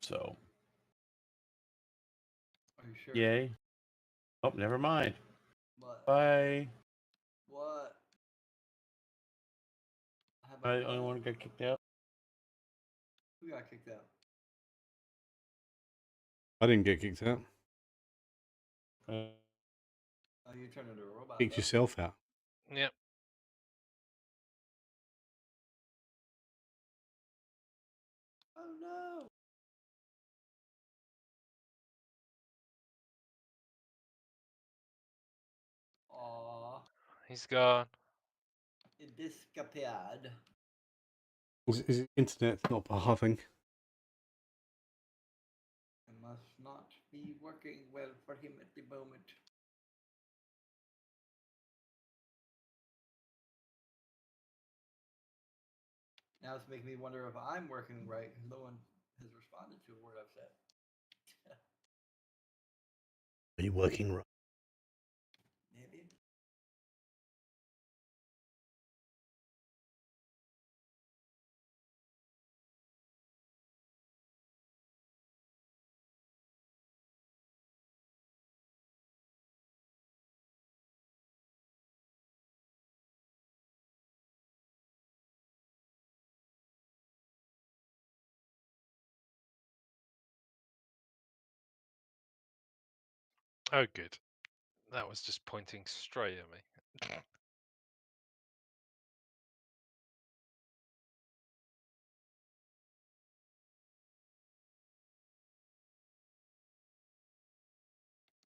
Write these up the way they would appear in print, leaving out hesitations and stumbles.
So, Are you sure? yay. Oh, never mind. What? Bye. What? How I about the only one who got kicked out. Who got kicked out? I didn't get kicked out. Oh, you turned into a robot. Kicked yourself out. Yep. Oh no! Aw, He's gone. it disappeared. Is it internet not behaving? It must not be working well for him at the moment. Now it's making me wonder if I'm working right because no one has responded to a word I've said. Are you working right? Maybe. Oh, good. That was just pointing straight at me.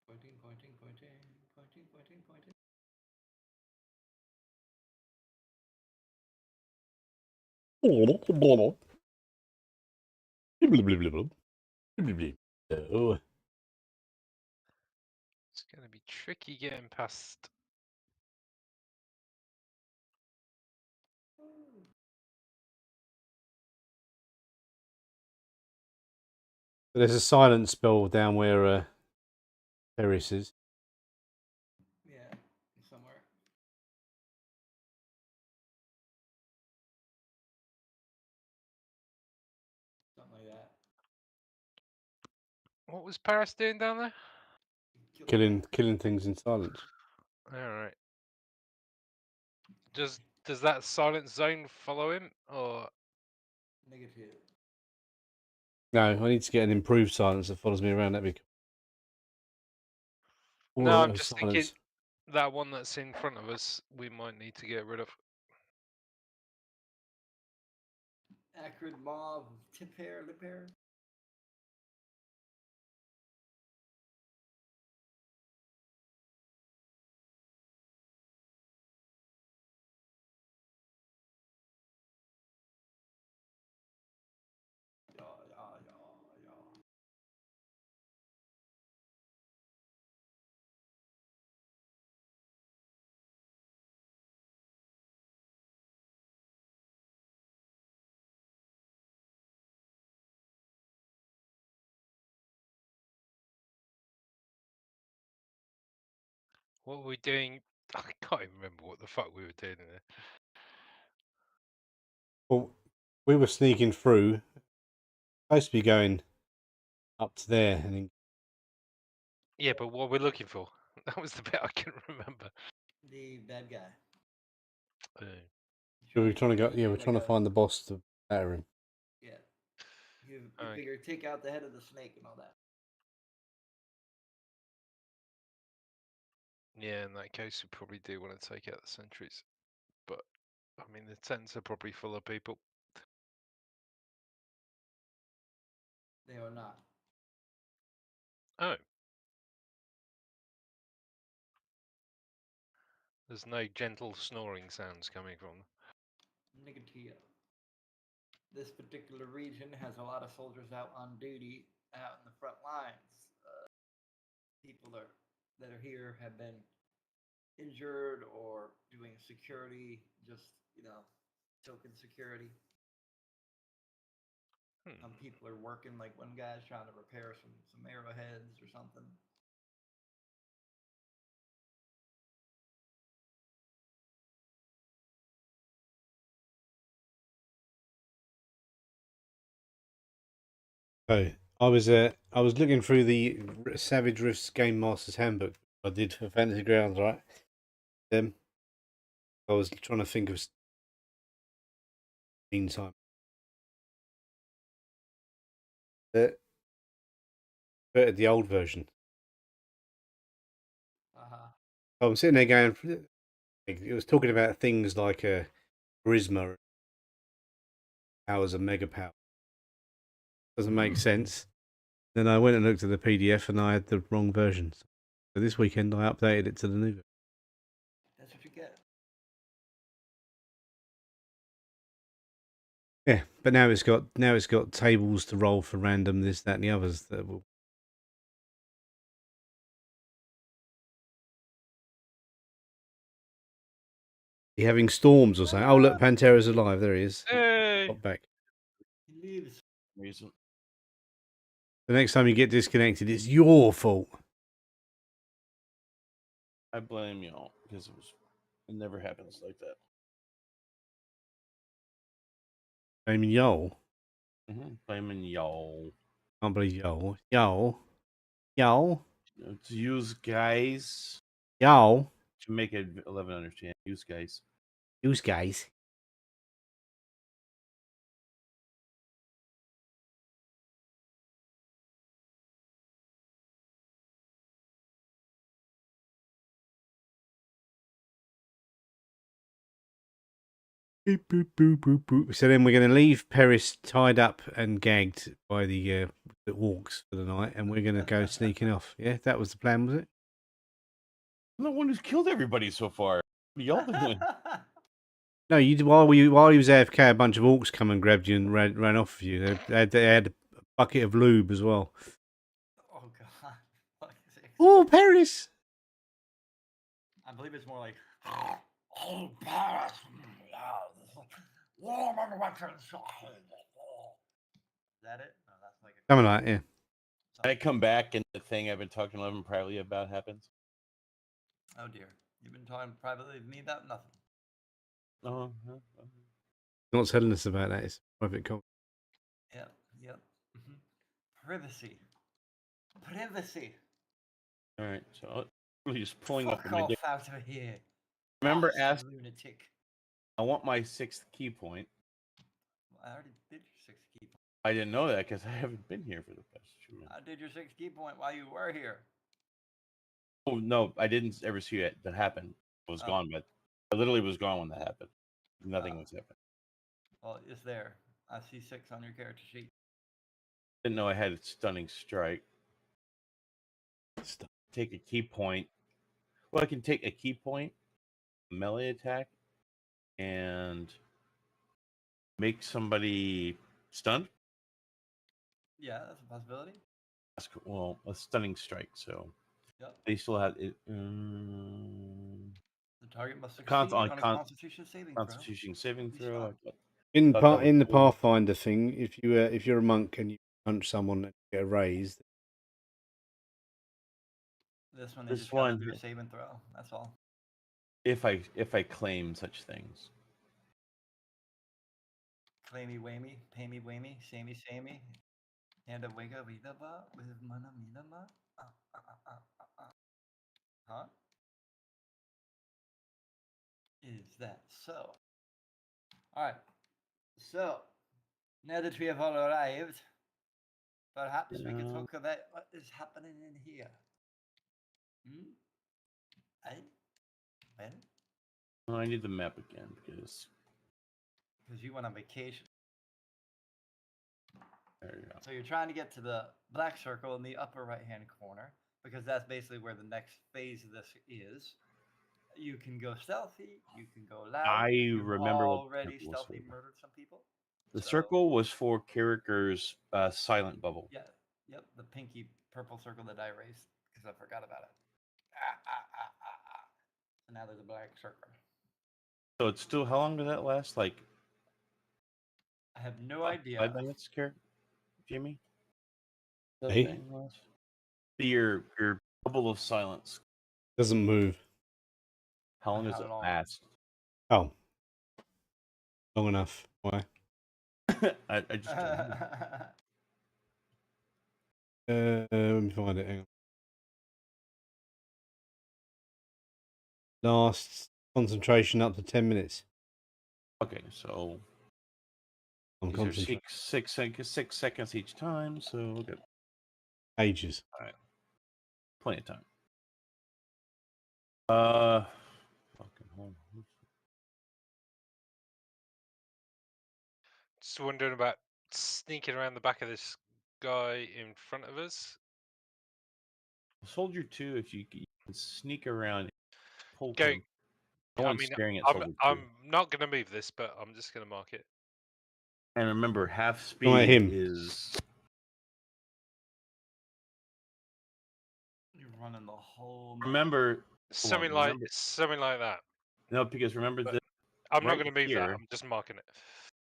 Pointing, pointing, pointing, pointing, pointing, pointing. Oh. It's going to be tricky getting past. There's a silent spell down where Paris is. Yeah, somewhere. Something like that. What was Paris doing down there? Killing things in silence. All right. Does that silent zone follow him, or Negative. No, I need to get an improved silence that follows me around. That'd be cool. no? I'm just thinking that one that's in front of us. We might need to get rid of. Acrid mauve, tip hair, lip hair. Yeah, yeah, yeah, yeah. What were we doing? I can't even remember what the fuck we were doing in there. Well, we were sneaking through. Supposed to be going up to there, and then Yeah, but what we're looking for? That was the bit I couldn't remember. The bad guy. we were trying to go. get Yeah, him we're like trying to find the boss to batter him. Yeah. You Okay. figure take out the head of the snake and all that. Yeah, in that case, we probably do want to take out the sentries. But, I mean, the tents are probably full of people. They are not. Oh. There's no gentle snoring sounds coming from them. Negative. This particular region has a lot of soldiers out on duty, out in the front lines. People that are here have been injured or doing security, just, token security. Some people are working, like one guy's trying to repair some arrowheads or something. So I was looking through the Savage Rifts Game Master's Handbook I did for Fantasy Grounds, right? I was trying to think of meantime. The old version. I'm sitting there going, it was talking about things like charisma, powers of mega power. Doesn't make sense. Then I went and looked at the PDF and I had the wrong version. So this weekend I updated it to the new version. That's what you get. Yeah, but now it's got tables to roll for random this, that, and the others that will. Be having storms or something. Oh look, Pantera's alive. There he is. Hey! Got back. He leaves. Reason. The next time you get disconnected, it's your fault. I blame y'all because it never happens like that. Blaming y'all. Blaming y'all. Can't believe y'all. Y'all. It's use guys Y'all. to make it 11 understand. Use guys. Use guys. Boop, boop, boop, boop, boop. So then we're going to leave Paris tied up and gagged by the orcs for the night, and we're going to go sneaking off. Yeah, that was the plan, was it? I'm the one who's killed everybody so far. What are y'all doing? No, you while he was AFK, a bunch of orcs come and grabbed you and ran off of you. They had a bucket of lube as well. Oh god. Oh, Paris! I believe it's more like. Oh, Paris! Warm on the western side. Is that it? No, that's like a. Something like that, yeah. I come back and the thing I've been talking to Levin privately about happens. Oh dear. You've been talking privately with me about nothing. Not telling us about that. It's private call. Yep. Privacy. Privacy. All right, so really just pulling Fuck up my dick. off out of here. Remember, Bastard lunatic. I want my 6th key point. I already did your 6th key point. I didn't know that because I haven't been here for the past 2 minutes. I did your 6th key point while you were here. Oh no, I didn't ever see it. That happened. It was gone, but I literally was gone when that happened. Nothing was happening. Well, it's there. I see 6 on your character sheet. Didn't know I had a stunning strike. Take a key point. Well, I can take a key point, melee attack, and make somebody stunned. Yeah, that's a possibility. That's cool. Well, a stunning strike. So Yep. they still have it. The target must succeed on a Constitution saving throw. Constitution saving throw. In the Pathfinder thing, if you're a monk and you punch someone and get a raise. This one, they just gotta do a save and throw. That's all. If I claim such things. Claimy whammy, pay-me whammy, samey samey. And a wigga vida ba with mana mina ma. Huh? Is that so? Alright. So, now that we have all arrived, perhaps we can talk about what is happening in here. Ben? Well, I need the map again because you went on vacation. There you go. So you're trying to get to the black circle in the upper right-hand corner because that's basically where the next phase of this is. You can go stealthy. You can go loud. I remember already stealthy murdered some people. The circle was for characters' silent bubble. Yeah. Yep. The pinky purple circle that I erased because I forgot about it. So now there's a black circle. So it's still, how long does that last? Like, I have no idea. 5 minutes, Jimmy? Hey? Your bubble of silence doesn't move. How long does it last? Oh, long enough. Why? I just don't know. Let me find it. Hang on. Last concentration up to 10 minutes. Okay, so I'm these are concentrating. 6 seconds each time, so we'll get Ages. plenty of time. Fucking hold on. Just wondering about sneaking around the back of this guy in front of us. Soldier 2, if you can sneak around, pull Go. him. No I one's mean, staring at I'm Soldier 2. I'm not gonna move this, but I'm just gonna mark it. And remember, half Come at speed him. is. You're running the whole map. Remember, Something like that. no, because remember But this. I'm right not gonna move here, that. I'm just marking it.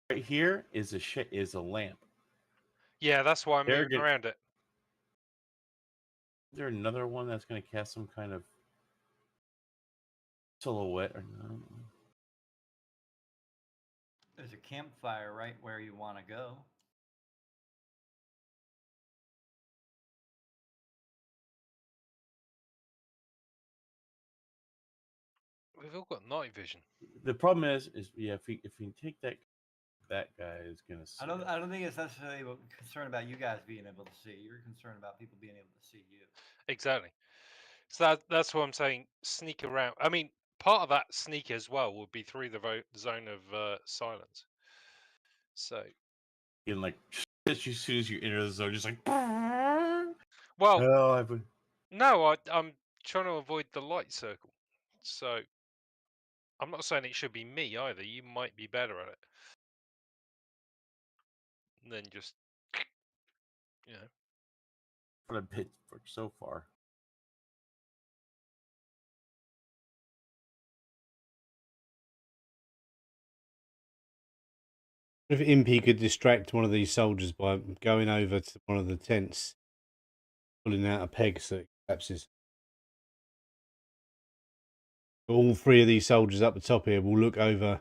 Right here is a lamp. Yeah, that's why I'm They're moving around it. Is there another one that's going to cast some kind of silhouette or no? There's a campfire right where you want to go. We've all got night vision. The problem is yeah, if we take that guy is going to see. I don't think it's necessarily concerned about you guys being able to see. You're concerned about people being able to see you. Exactly. So that's what I'm saying. Sneak around. I mean, part of that sneak as well would be through the zone of silence. So. And like as soon as you enter the zone, just like. Well, oh, no, I'm trying to avoid the light circle. So I'm not saying it should be me either. You might be better at it than just, you know. What a bit so far. If Impy could distract one of these soldiers by going over to one of the tents, pulling out a peg so it collapses. All three of these soldiers up the top here will look over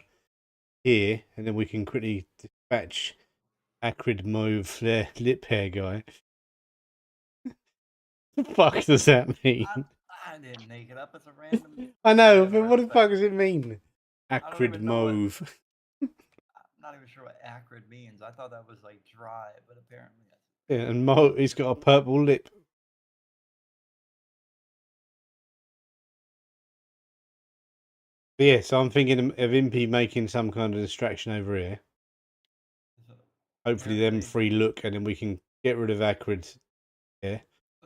here, and then we can quickly dispatch Acrid Mauve, their lip hair guy. What the fuck does that mean? I didn't make it up. It's a random. I know, but what the fuck does it mean? Acrid even know what- Mauve. I'm not even sure what acrid means. I thought that was like dry, but apparently that's. Yeah, and Mo, he's got a purple lip. But yeah, so I'm thinking of Impy making some kind of distraction over here. So Hopefully them three look, and then we can get rid of Acrid. Yeah.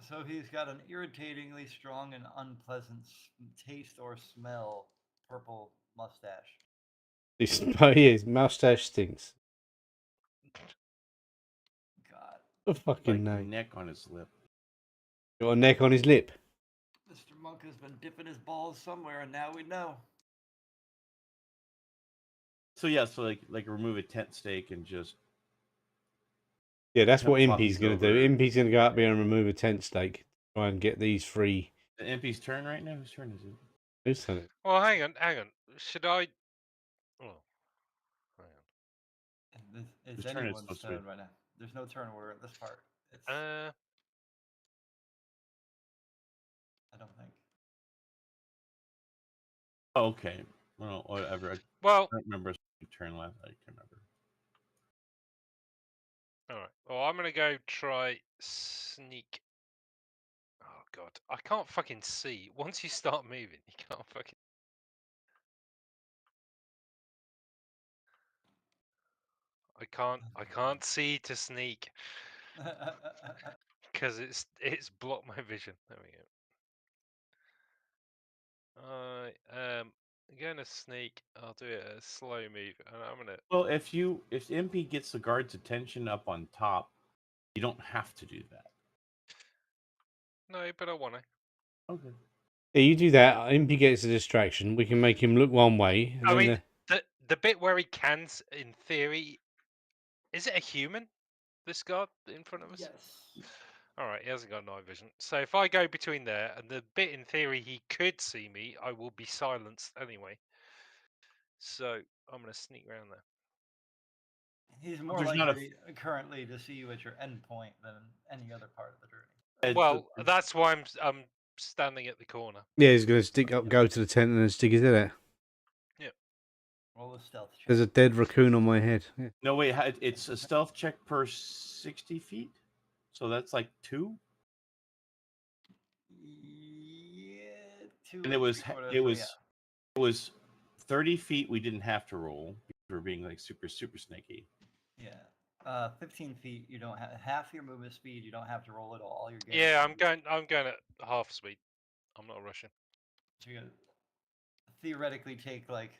So he's got an irritatingly strong and unpleasant taste or smell. Purple mustache. Oh yeah, his mustache stinks. God. A fucking like name. Neck on his lip. Got a neck on his lip. Mr. Monk has been dipping his balls somewhere, and now we know. So yeah, so like remove a tent stake and just. Yeah, that's what flop Impy's these going to do. over. Impy's going to go up here and remove a tent stake. Try and get these three. The Impy's turn right now? Whose turn is it? Who's done it? Well, hang on. Should I? Oh, hang on. It's Whose turn is anyone's supposed to turn be? right now. There's no turn order at this part. It's, Uh, I don't think. Oh, okay. Well, whatever. I well, don't remember a turn last. I can't remember. all right. Well, I'm gonna go try sneak. Oh god, I can't fucking see. Once you start moving, you can't fucking. I can't see to sneak because it's blocked my vision. There we go. I'm gonna sneak. I'll do it a slow move, and I'm gonna. Well, if MP gets the guard's attention up on top, you don't have to do that. No, but I wanna. Okay. Yeah, you do that. Impy gets a distraction. We can make him look one way. And I then mean, the bit where he can, in theory, is it a human? This guard in front of us? Yes. All right, he hasn't got night vision. So if I go between there and the bit in theory he could see me, I will be silenced anyway. So I'm going to sneak around there. He's more There's not likely currently to see you at your end point than any other part of the journey. Well, that's why I'm standing at the corner. Yeah, he's going to go to the tent and then stick his head out. Roll a stealth check. There's a dead raccoon on my head. Yeah. No, wait. It's a stealth check per 60 feet, so that's like 2. Yeah, 2 And it was 3/4, it was 30 feet. We didn't have to roll because we were being like super snaky. Yeah. 15 feet. You don't have half your movement speed. You don't have to roll at all. You're getting. Yeah, I'm going at half speed. I'm not rushing. So you're gonna theoretically take like.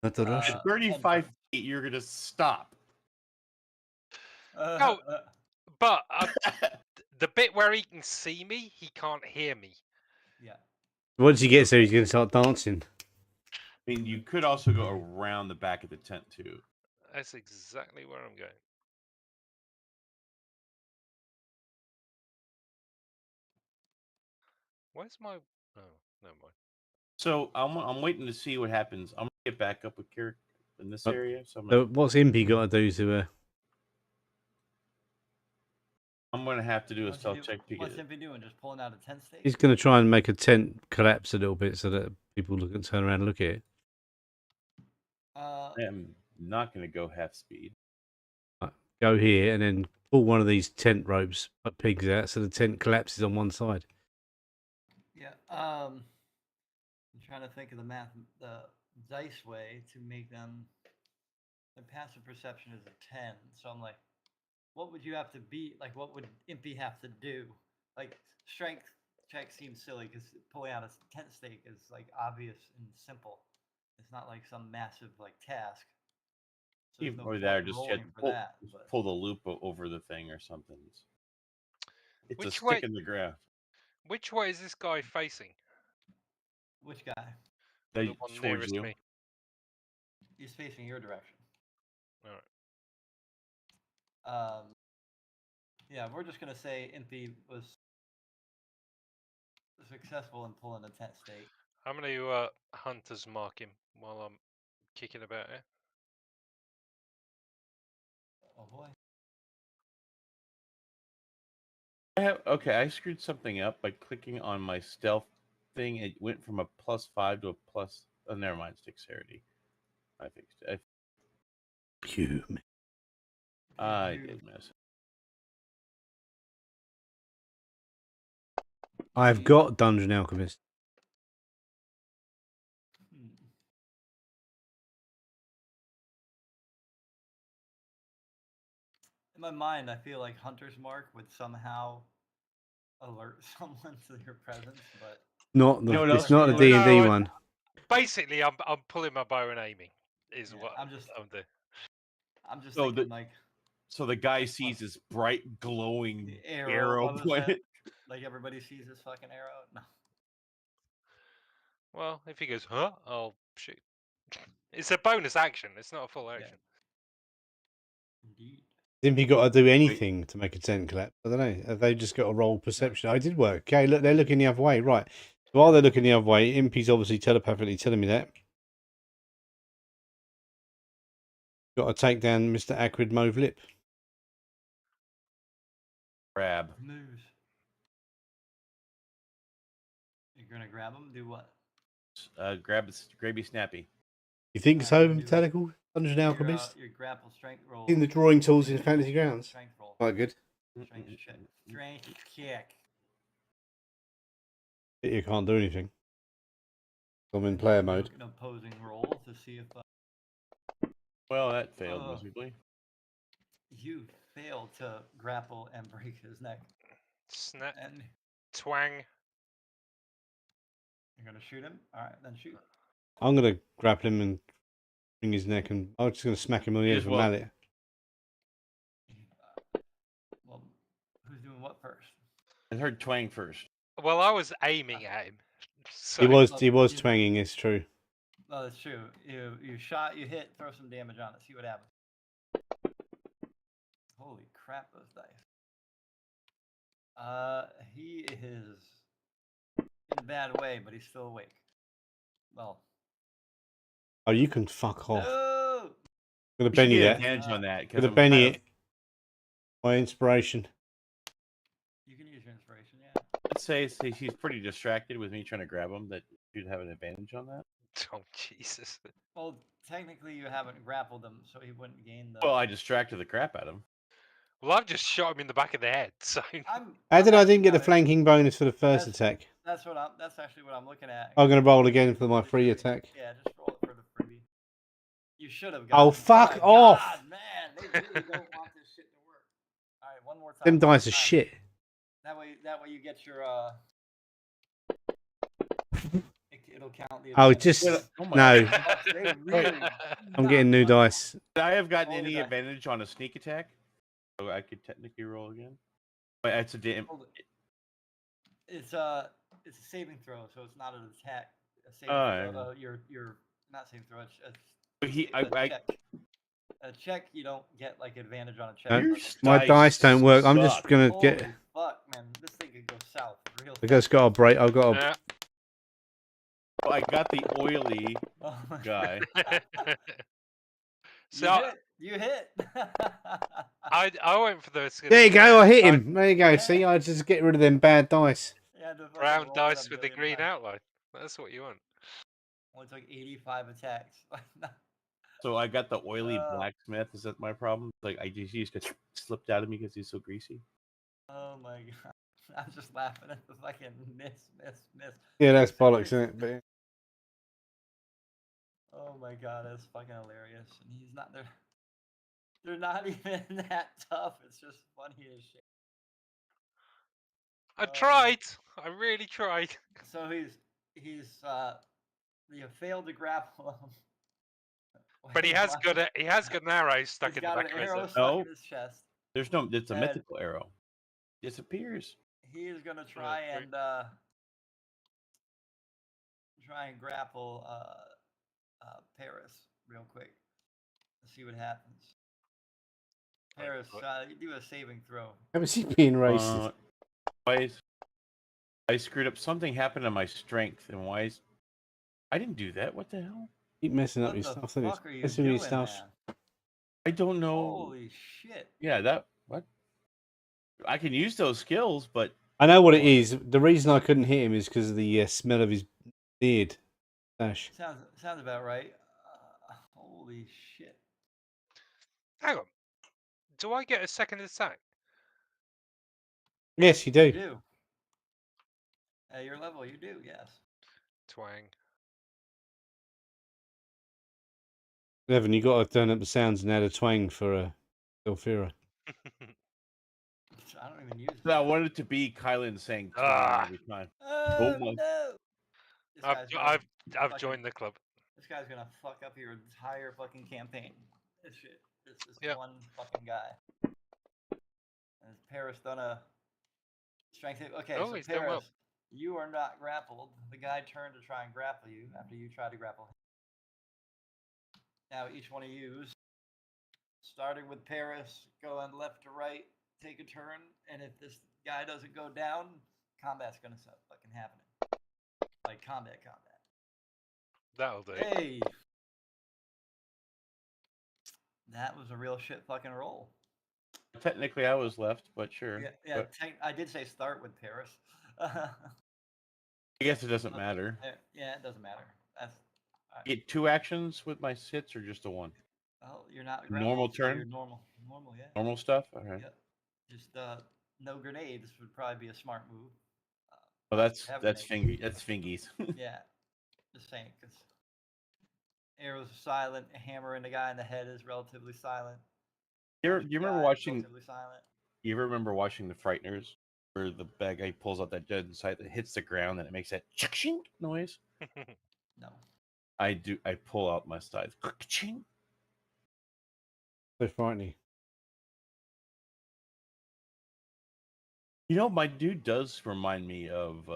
Not the rush. At 35 feet, you're gonna stop. No. But the bit where he can see me, he can't hear me. Yeah. Once he gets there, he's going to start dancing. I mean, you could also go around the back of the tent too. That's exactly where I'm going. Where's my? Oh, never mind. So I'm waiting to see what happens. I'm gonna get back up with Kirik in this area. So So what's Impy got to do to I'm gonna have to do a What's stealth check to What's get. Impy doing? Just pulling out a tent stake? He's going to try and make a tent collapse a little bit so that people look and turn around and look at it. I am not gonna go half speed. Go here and then pull one of these tent ropes, put pigs out, so the tent collapses on one side. Yeah. I'm trying to think of the dice way to make them. The passive perception is a 10, so I'm like, what would you have to beat? Like, what would Impy have to do? Like, strength check seems silly because pulling out a tent stake is like obvious and simple. It's not like some massive like task. So there's no Or point that, or just rolling for that. But pull the loop over the thing or something. It's Which a way- stick in the ground. Which way is this guy facing? which guy? They- The one towards nearest you. me. He's facing your direction. All right. Yeah, we're just gonna say Impy was successful in pulling a tent stake. I'm going to hunter's mark him while I'm kicking about here. Oh boy. I screwed something up by clicking on my stealth thing. It went from a +5 to a plus. Oh, never mind. It's dexterity. I fixed it. I did miss. I've got Dungeon Alchemist. In my mind, I feel like Hunter's Mark would somehow alert someone to your presence, but Not the, No, no, it's not a no, D&D no, one. Basically, I'm pulling my bow and aiming. Is Yeah, what I'm doing. I'm just Oh, thinking like So the guy sees this bright, glowing the arrow on the pointed. set, like everybody sees this fucking arrow. No. Well, if he goes, huh? I'll shoot. It's a bonus action. It's not a full action. Indeed. Impy got to do anything to make a tent collapse? I don't know. Have they just got to roll perception? I did work. Okay, look, they're looking the other way. Right. So while they're looking the other way, Impy's obviously telepathically telling me that. Got to take down Mr. Acrid Mauve Lip. Grab. Moves. You're gonna grab him. Do what? Grab his Grabby Snappy. You think Alright, so, do it. Metallical? Dungeon Alchemist? Your grapple strength roll. In the drawing tools in Fantasy Grounds. Strength roll. Quite good. Strength check. Strength check. You can't do anything. I'm in player mode. An opposing roll to see if Well, that failed miserably. you fail to grapple and break his neck. Snap, And twang. you're gonna shoot him. All right, then shoot. I'm going to grapple him and bring his neck, and I'm just going to smack him on the head Yes, with a well- mallet. Well, who's doing what first? I heard twang first. Well, I was aiming at him. So, He was twanging, it's true. Oh, that's true. You shot, you hit, throw some damage on it, see what happens. Holy crap, those dice. He is in a bad way, but he's still awake. Well, Oh, you can fuck off. no! I'm going to You should Benny get that. advantage on that. 'cause Going to I'm Benny kind it. My inspiration. You can use your inspiration, yeah. Let's say he's pretty distracted with me trying to grab him. That you'd have an advantage on that. Oh Jesus! Well, technically you haven't grappled him, so he wouldn't gain the. Well, I distracted the crap out of him. Well, I've just shot him in the back of the head. So How did I didn't get the actually flanking bonus for the first That's- attack? That's what I'm. That's actually what I'm looking at. I'm going to roll again for my Did free you- attack. Yeah, just roll it for the freebie. You should have. Oh, gotten- fuck my off. God, man, they really don't want this shit to work. All right, one more time. Them one more dice are time. shit. That way you get your. It'll count the. Oh, advantage. just Oh my no. God. They really I'm not getting new want- dice. Would I have gotten Roll the any die. advantage on a sneak attack? So I could technically roll again. But it's a damn. Hold it. It's a saving throw, so it's not an attack. A saving Alright. throw. Your not saving throw. It's But a check. A check, you don't get like advantage on a check. No. Your but- My dice don't work. I'm just suck. going to Holy get. fuck, man! This thing could go south real I just got a break. I've got a. Yeah. Well, I got the oily Oh my guy. God. So You hit. I went for the. There you go. I hit I- him. There you go. See, I just get rid of them bad dice. You had to fucking Brown roll it dice a with the billion green times. outline. That's what you want. Only took 85 attacks. So I got the oily Oh. blacksmith. Is that my problem? Like I just used to slipped out of me because he's so greasy. Oh my god! I'm just laughing at the fucking miss. Yeah, that's bollocks, isn't it? But Oh my god, that's fucking hilarious. And he's not there. They're not even that tough. It's just funny as shit. I tried. I really tried. So you failed to grapple him. But he has got an arrow stuck He's in the got back an of his arrow head. stuck No. in his chest. There's no. It's a And- mythical arrow. Disappears. He is gonna try great. and grapple Paris real quick. Let's see what happens. Right, Paris, what? you do a saving throw. how is he being racist? I screwed up. Something happened to my strength, and why is I didn't do that? What the hell? Keep messing up What your the stuff. Then fuck are you messing with doing, your stuff. man? I don't know. Holy shit! Yeah, that what? I can use those skills, but I know what it is. The reason I couldn't hit him is because of the smell of his beard. Dash. Sounds about right. Holy shit! Hang on. Do I get a second attack? Yes, you You do. do. At your level, you do. Yes. Twang. Evan, you got to turn up the sounds and add a twang for Elfira. I don't even use it. I wanted it to be Kylan saying twang Ah. every time. Oh my- no! This I've guy's gonna I've fucking- joined the club. This guy's gonna fuck up your entire fucking campaign. This shit. This is Yep. one fucking guy. Has Paris done a strength? Okay, Oh, so he's done well. Paris, you are not grappled. The guy turned to try and grapple you after you tried to grapple him. Now each one of you, starting with Paris, going left to right, take a turn, and if this guy doesn't go down, combat's gonna start fucking happening. Like combat. That'll do. Hey, that was a real shit fucking roll. Technically, I was left, but sure. Yeah. But I did say start with Paris. I guess it doesn't matter. Yeah, it doesn't matter. That's Get 2 actions with my hits or just a 1? well, you're not Normal grappled, so turn? You're normal, yeah. Normal stuff. Okay. Yep. Just no grenades would probably be a smart move. Well, that's Have that's grenades. fingy. That's fingies. Yeah, just saying, because arrows are silent. A hammer in the guy in the head is relatively silent. you Punch the remember guy, watching? Relatively silent. You ever remember watching The Frighteners, where the bad guy pulls out that dead sight that hits the ground and it makes that ching noise? No. I do. I pull out my scythe. Ching. So frightening. You know, my dude does remind me of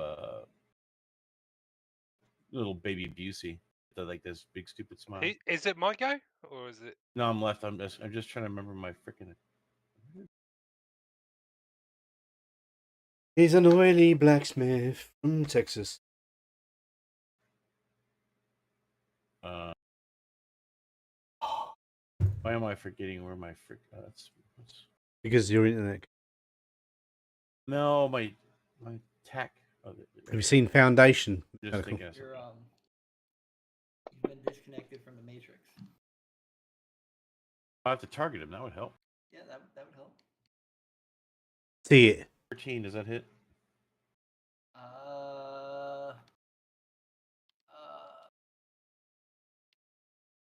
little baby Busey. Like this big stupid smile. Is it my go or is it? No, I'm left. I'm just trying to remember my freaking. He's an oily blacksmith from Texas. Why am I forgetting where my frick? That's Because your internet. No, my tack. Oh, Have you seen Foundation? Just Medical? thinking of You're something. you've been disconnected from the matrix. I have to target him. That would help. Yeah, that would help. See it 13. Does that hit?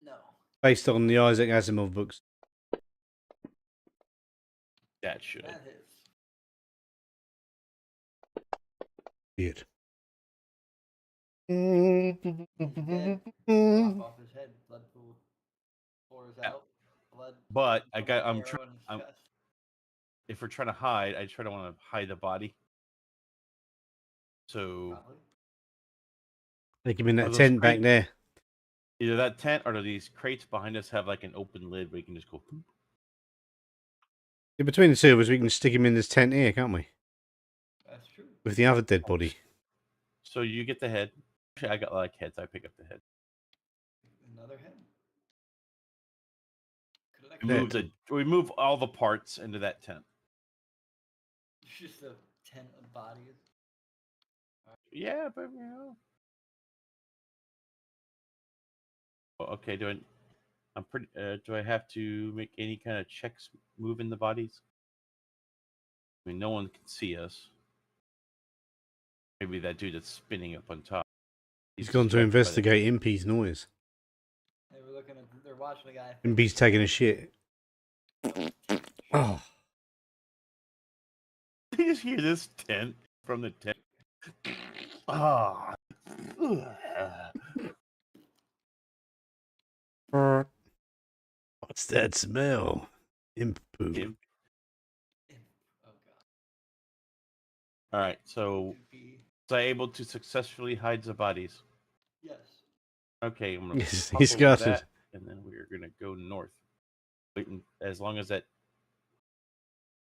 No. based on the Isaac Asimov books. That should. That hits. Weird. He's dead. Rock off his head. Blood pours Yeah. out. Blood. But from I got. an I'm arrow trying. in his chest. If we're trying to hide, I try to want to hide the body. So Probably. Take him in Are that those tent back great? there. either that tent or do these crates behind us have like an open lid where you can just go. Poop? Yeah, between the two of us, we can stick him in this tent here, can't we? That's true. With the other dead body. So you get the head. Actually, I got like heads. I pick up the head. Another head. We move all the parts into that tent. It's just a tent of bodies. Yeah, but you know. Okay, I'm pretty. Do I have to make any kind of checks moving the bodies? I mean, no one can see us. Maybe that dude that's spinning up on top. He's gone to distracted by the- investigate Impy's noise. They're watching the guy. Impy's taking a shit. Oh. You just hear this tent from the tent. Ah. What's that smell? Imp poop. Imp. Oh god. All right, so Goofy. was I able to successfully hide the bodies? Yes. Okay, I'm gonna. Yes, pop he's over got that, it. and then we're gonna go north. Waiting as long as that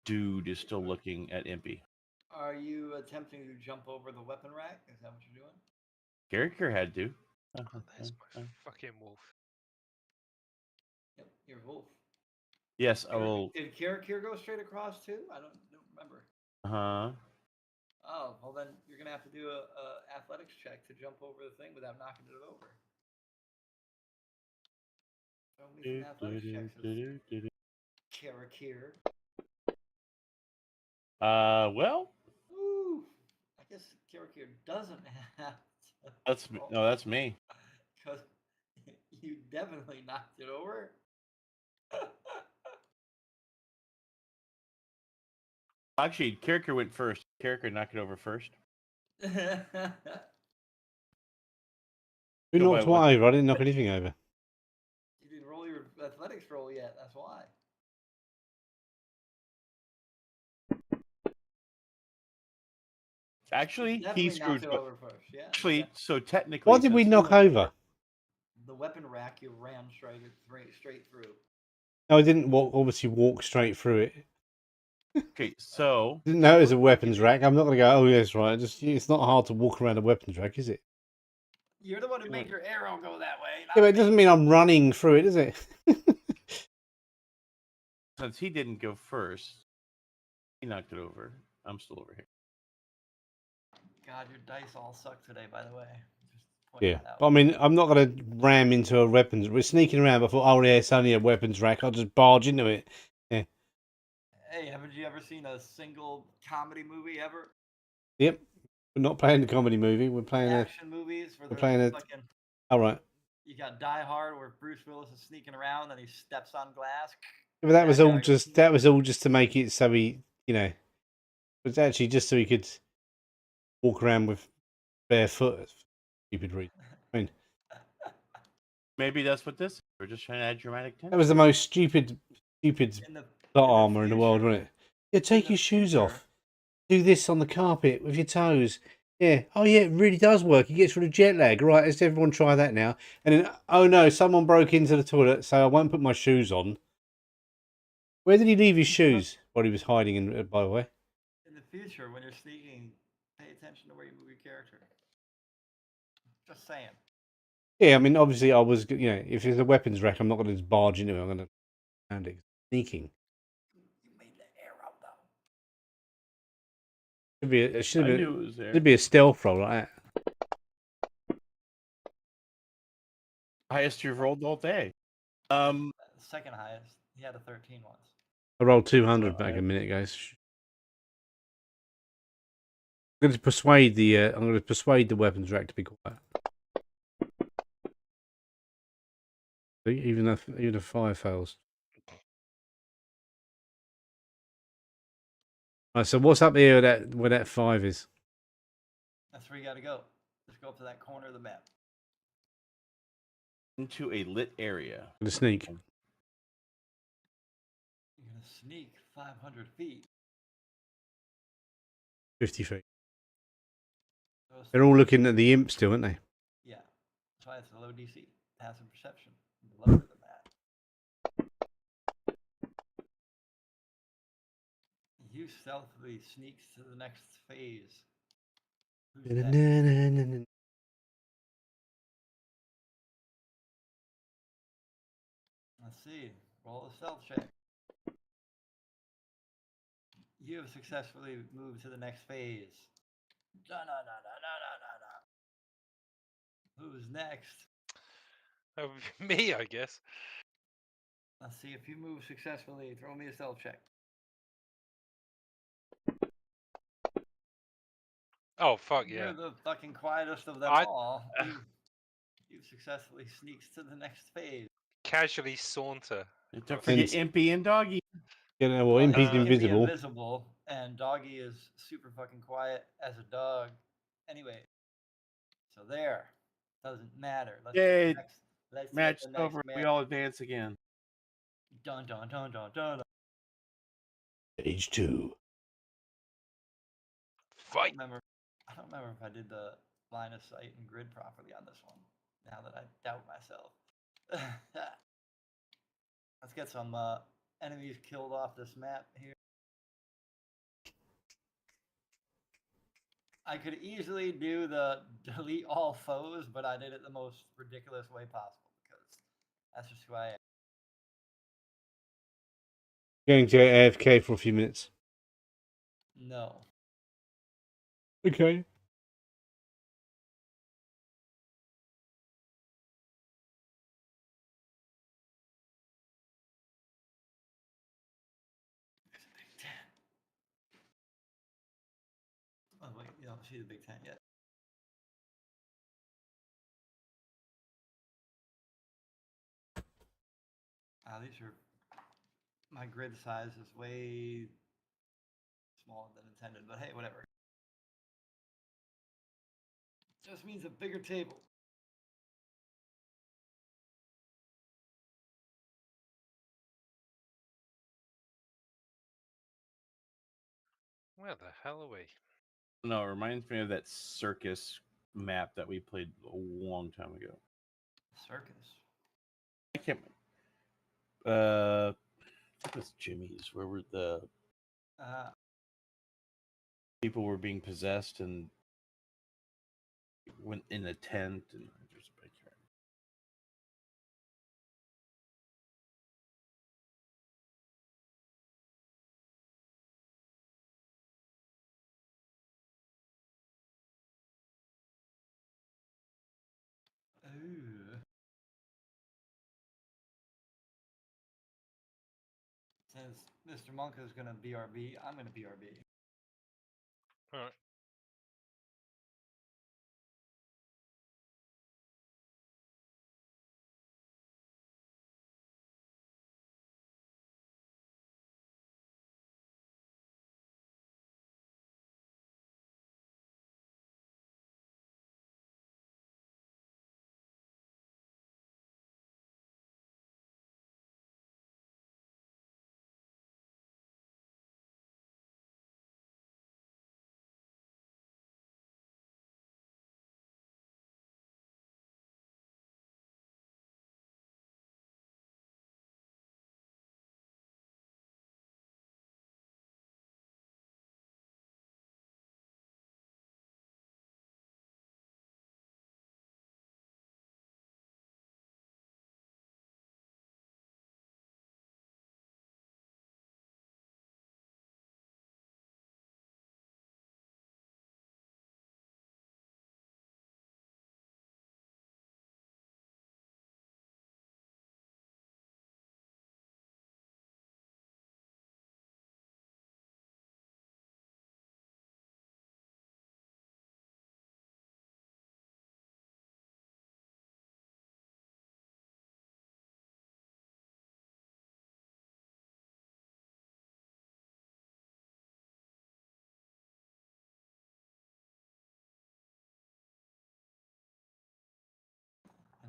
dude is still looking at Impy. Are you attempting to jump over the weapon rack? Is that what you're doing? Character had to. Oh, there's my fucking wolf. Yep, you're wolf. Yes, I will. Did Kirakir go straight across too? I don't remember. Oh, well then you're gonna have to do a athletics check to jump over the thing without knocking it over. Throw me some athletics checks. Kirakir. Well, Ooh, I guess Kirakir doesn't have. that's me. No, that's me. Because you definitely knocked it over. Actually, character went first. Character knocked it over first. Who Go by knocked what over? I didn't knock anything over. You didn't roll your athletics roll yet. That's why. Actually, Definitely he knocked screwed. it over first. Yeah. Actually, yeah. so technically, What did we since knock over? The weapon rack you ran straight through. No, I didn't obviously walk straight through it. Okay, so Didn't know it was a weapons rack. I'm not going to go, oh, yes, right. It's not hard to walk around a weapons rack, is it? You're the one who made your arrow go that way. Yeah, but it doesn't mean I'm running through it, does it? since he didn't go first, he knocked it over. I'm still over here. God, your dice all suck today, by the way. Just point Yeah, that out. but I mean, I'm not going to ram into a weapons. We're sneaking around. But I thought, oh yeah, it's only a weapons rack. I'll just barge into it. Yeah. Hey, haven't you ever seen a single comedy movie ever? Yep. We're not playing the comedy movie. We're playing action movies where we're playing a. fucking. All right. You got Die Hard where Bruce Willis is sneaking around and he steps on glass. But that was Yeah, all just to make it so he, it was actually just so he could walk around with barefoot. Stupid reason. I mean, Maybe that's what this is. We're just trying to add dramatic tension. that was the most stupid plot armor in the world, future- wasn't it? Yeah, take the your shoes future- off. Do this on the carpet with your toes. Yeah. Oh, yeah, it really does work. It gets rid of jet lag. Right, let's everyone try that now. And then, oh no, someone broke into the toilet, so I won't put my shoes on. Where did he leave his shoes while he was hiding, by the way? In the future, when you're sneaking, pay attention to where you move your character. Just saying. Yeah, I mean, obviously, I was, if it's a weapons rack, I'm not going to just barge into it. I'm going to stand it. Sneaking. You made the arrow though. It should I be, knew it was there. should be a stealth roll like that. Highest you've rolled all day. Second highest. He had a 13 once. I rolled 200 back Alright. a minute ago. I'm going to persuade the weapons rack to be quiet. Even if 5 fails. Right, so what's up here where that 5 is? That's where you got to go. Just go up to that corner of the map. Into a lit area. The sneak. You're going to sneak 500 feet. 50 feet. Those They're all looking at the imp still, aren't they? Yeah. That's why it's a low DC. Passive perception. The lower the map. You stealthily sneaks to the next phase. Who's next? Let's see. Roll a stealth check. You have successfully moved to the next phase. Who's next? That would be me, I guess. Let's see if you move successfully. Throw me a stealth check. Oh fuck yeah! You're the fucking quietest of them I- all. You successfully sneaks to the next phase. Casually saunter. Don't forget Impy and Doggy. You know, well, Well, impy's he can be invisible. invisible, and Doggy is super fucking quiet as a dog. Anyway, so there. Doesn't matter. Let's get Yay, the next. Let's Match get the next over. man. We all advance again. Dun dun dun dun dun. Stage 2. Fight. I don't remember if I did the line of sight and grid properly on this one. Now that I doubt myself. Let's get some enemies killed off this map here. I could easily do the delete all foes, but I did it the most ridiculous way possible because that's just who I am. Going to AFK for a few minutes. No. Okay. Oh wait, you don't see the Big Ten yet. These are my grid size is way smaller than intended, but hey, whatever. Just means a bigger table. Where the hell are we? No, it reminds me of that circus map that we played a long time ago. Circus. I can't. I think it was Jimmy's, where were the people were being possessed and went in a tent and there's a picture. Ooh. Since Mr. Monk is gonna BRB, I'm gonna BRB. Alright.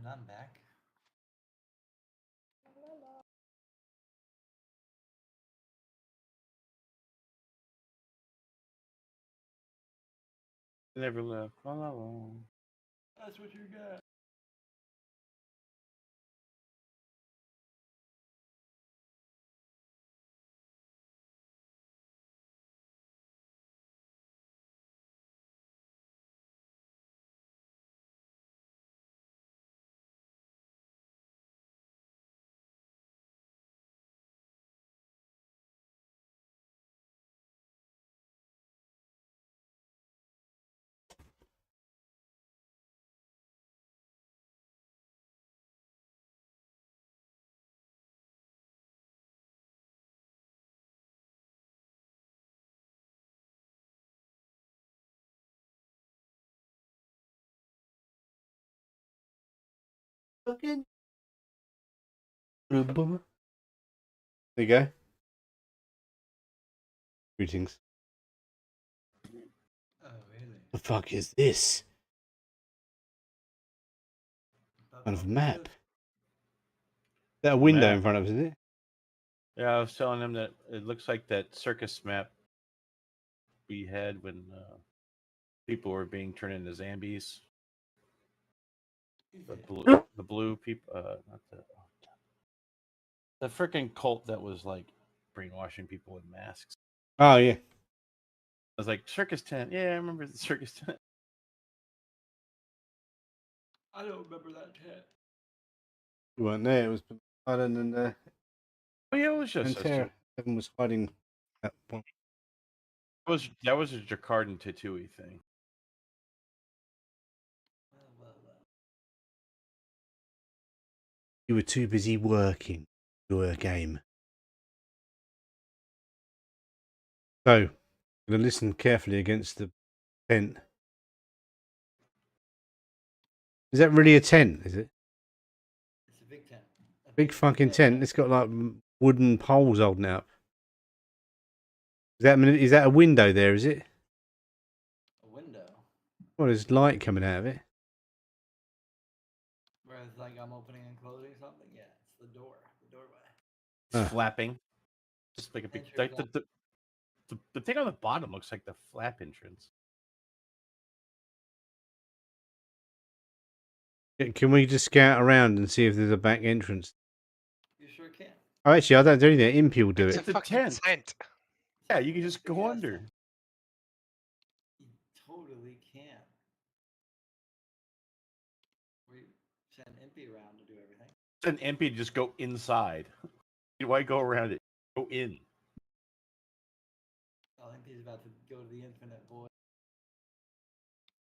And I'm back. Never left. La, la, la. That's what you got. Fucking. There you go. Greetings. Oh, really? The fuck is this? Kind of map. Is that a window Map. in front of us, is it? Yeah, I was telling him that it looks like that circus map we had when people were being turned into zombies. The blue people, not the freaking cult that was like brainwashing people with masks. Oh, yeah. I was like, circus tent. Yeah, I remember the circus tent. I don't remember that tent. You weren't there. It was Alan Oh yeah, it was just and us Tara. two. Evan was hiding at one. That was a Jakardan tattooy thing. Well. You were too busy working your game. So, I'm going to listen carefully against the tent. Is that really a tent, is it? It's a big tent. A Big fucking red tent. It's got like wooden poles holding it up. Is that a window there, is it? A window. Well, there's light coming out of it. Whereas, like, I'm opening and closing something. Yeah, it's the door. The doorway. It's Ah. flapping. Just like a big. Enter Like the thing on the bottom looks like the flap entrance. Can we just scout around and see if there's a back entrance? You sure can. Oh, actually, I don't do anything. Impy will do It's it. a fucking tent. Yeah, you can It's a just go big-ass under. tent. You totally can. We send Impy around to do everything. It's an MP to just go inside. Why go around it? Go in. Oh, Impy's about to go to the infinite void.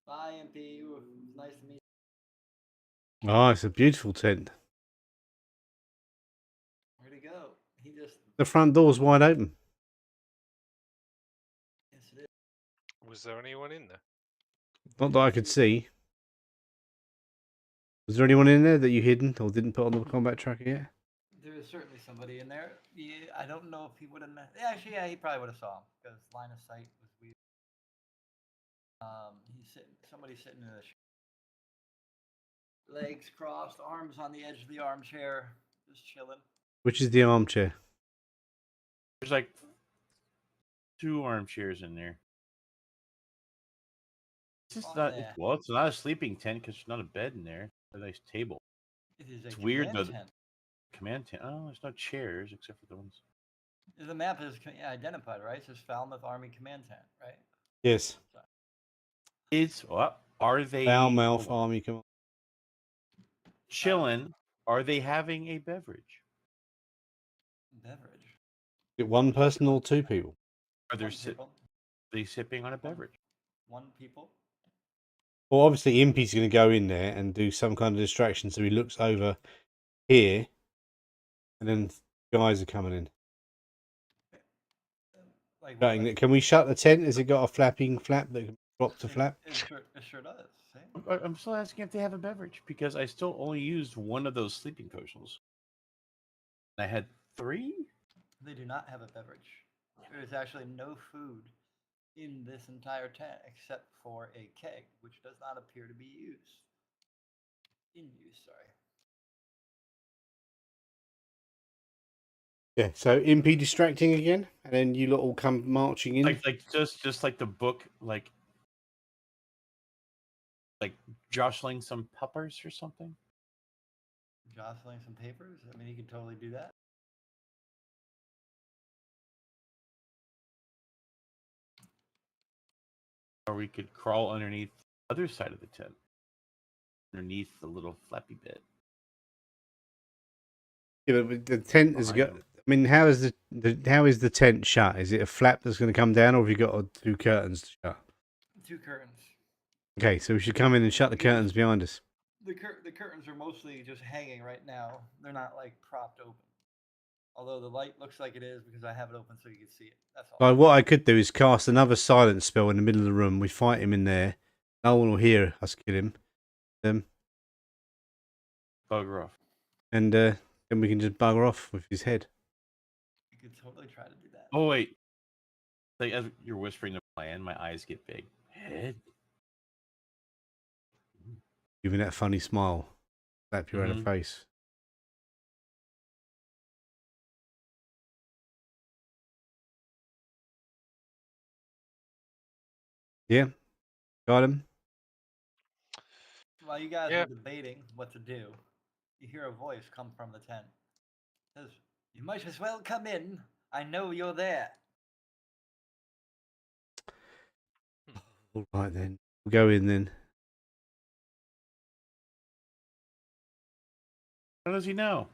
Bye, Impy. It was nice to meet you. Oh, it's a beautiful tent. Where'd he go? He just. The front door's wide open. Yes, it is. Was there anyone in there? Not that I could see. Was there anyone in there that you hidden or didn't put on the combat tracker yet? There is certainly somebody in there. Yeah, I don't know if he would have. Actually, yeah, he probably would have saw him because line of sight was weird. He's sitting. Somebody's sitting in the legs crossed, arms on the edge of the armchair, just chilling. Which is the armchair? There's like 2 armchairs in there. It's just not. Yeah. Well, it's not a sleeping tent because there's not a bed in there. A nice table. It is a It's weird command though. tent. Command tent. Oh, there's no chairs except for the ones. The map is identified, right? It says Falmouth Army Command Tent, right? Yes. It's what? Are they Falmouth Army Command. chilling? Are they having a beverage? Beverage. Is it one person or 2 people? Are One people. they sipping on a beverage? One people. Well, obviously, Impy's going to go in there and do some kind of distraction, so he looks over here, and then guys are coming in. Like, Can we shut the tent? Has it got a flapping flap that can drop to flap? It sure does. See? I'm still asking if they have a beverage because I still only used one of those sleeping potions. I had 3. They do not have a beverage. There is actually no food in this entire tent except for a keg, which does not appear to be used. In use, sorry. Yeah, so Impy distracting again, and then you lot all come marching in. Like just like the book, like jostling some puppers or something. Jostling some papers. I mean, you could totally do that. Or we could crawl underneath the other side of the tent, underneath the little flappy bit. Yeah, but the tent has got. I mean, how is how is the tent shut? Is it a flap that's going to come down, or have you got two curtains to shut? 2 curtains. Okay, so we should come in and shut the curtains behind us. The curtains are mostly just hanging right now. They're not like propped open. Although the light looks like it is because I have it open so you can see it. That's all. Like, what I could do is cast another silence spell in the middle of the room. We fight him in there. No one will hear us kill him. Bugger off. And then we can just bugger off with his head. You could totally try to do that. Oh wait. Like as you're whispering the plan, my eyes get big. Head. Giving that funny smile. Slap you out of face. Yeah. Got him. While you guys Yeah. are debating what to do, you hear a voice come from the tent. It says, "You might as well come in. I know you're there." All right then. We'll go in then. How does he know?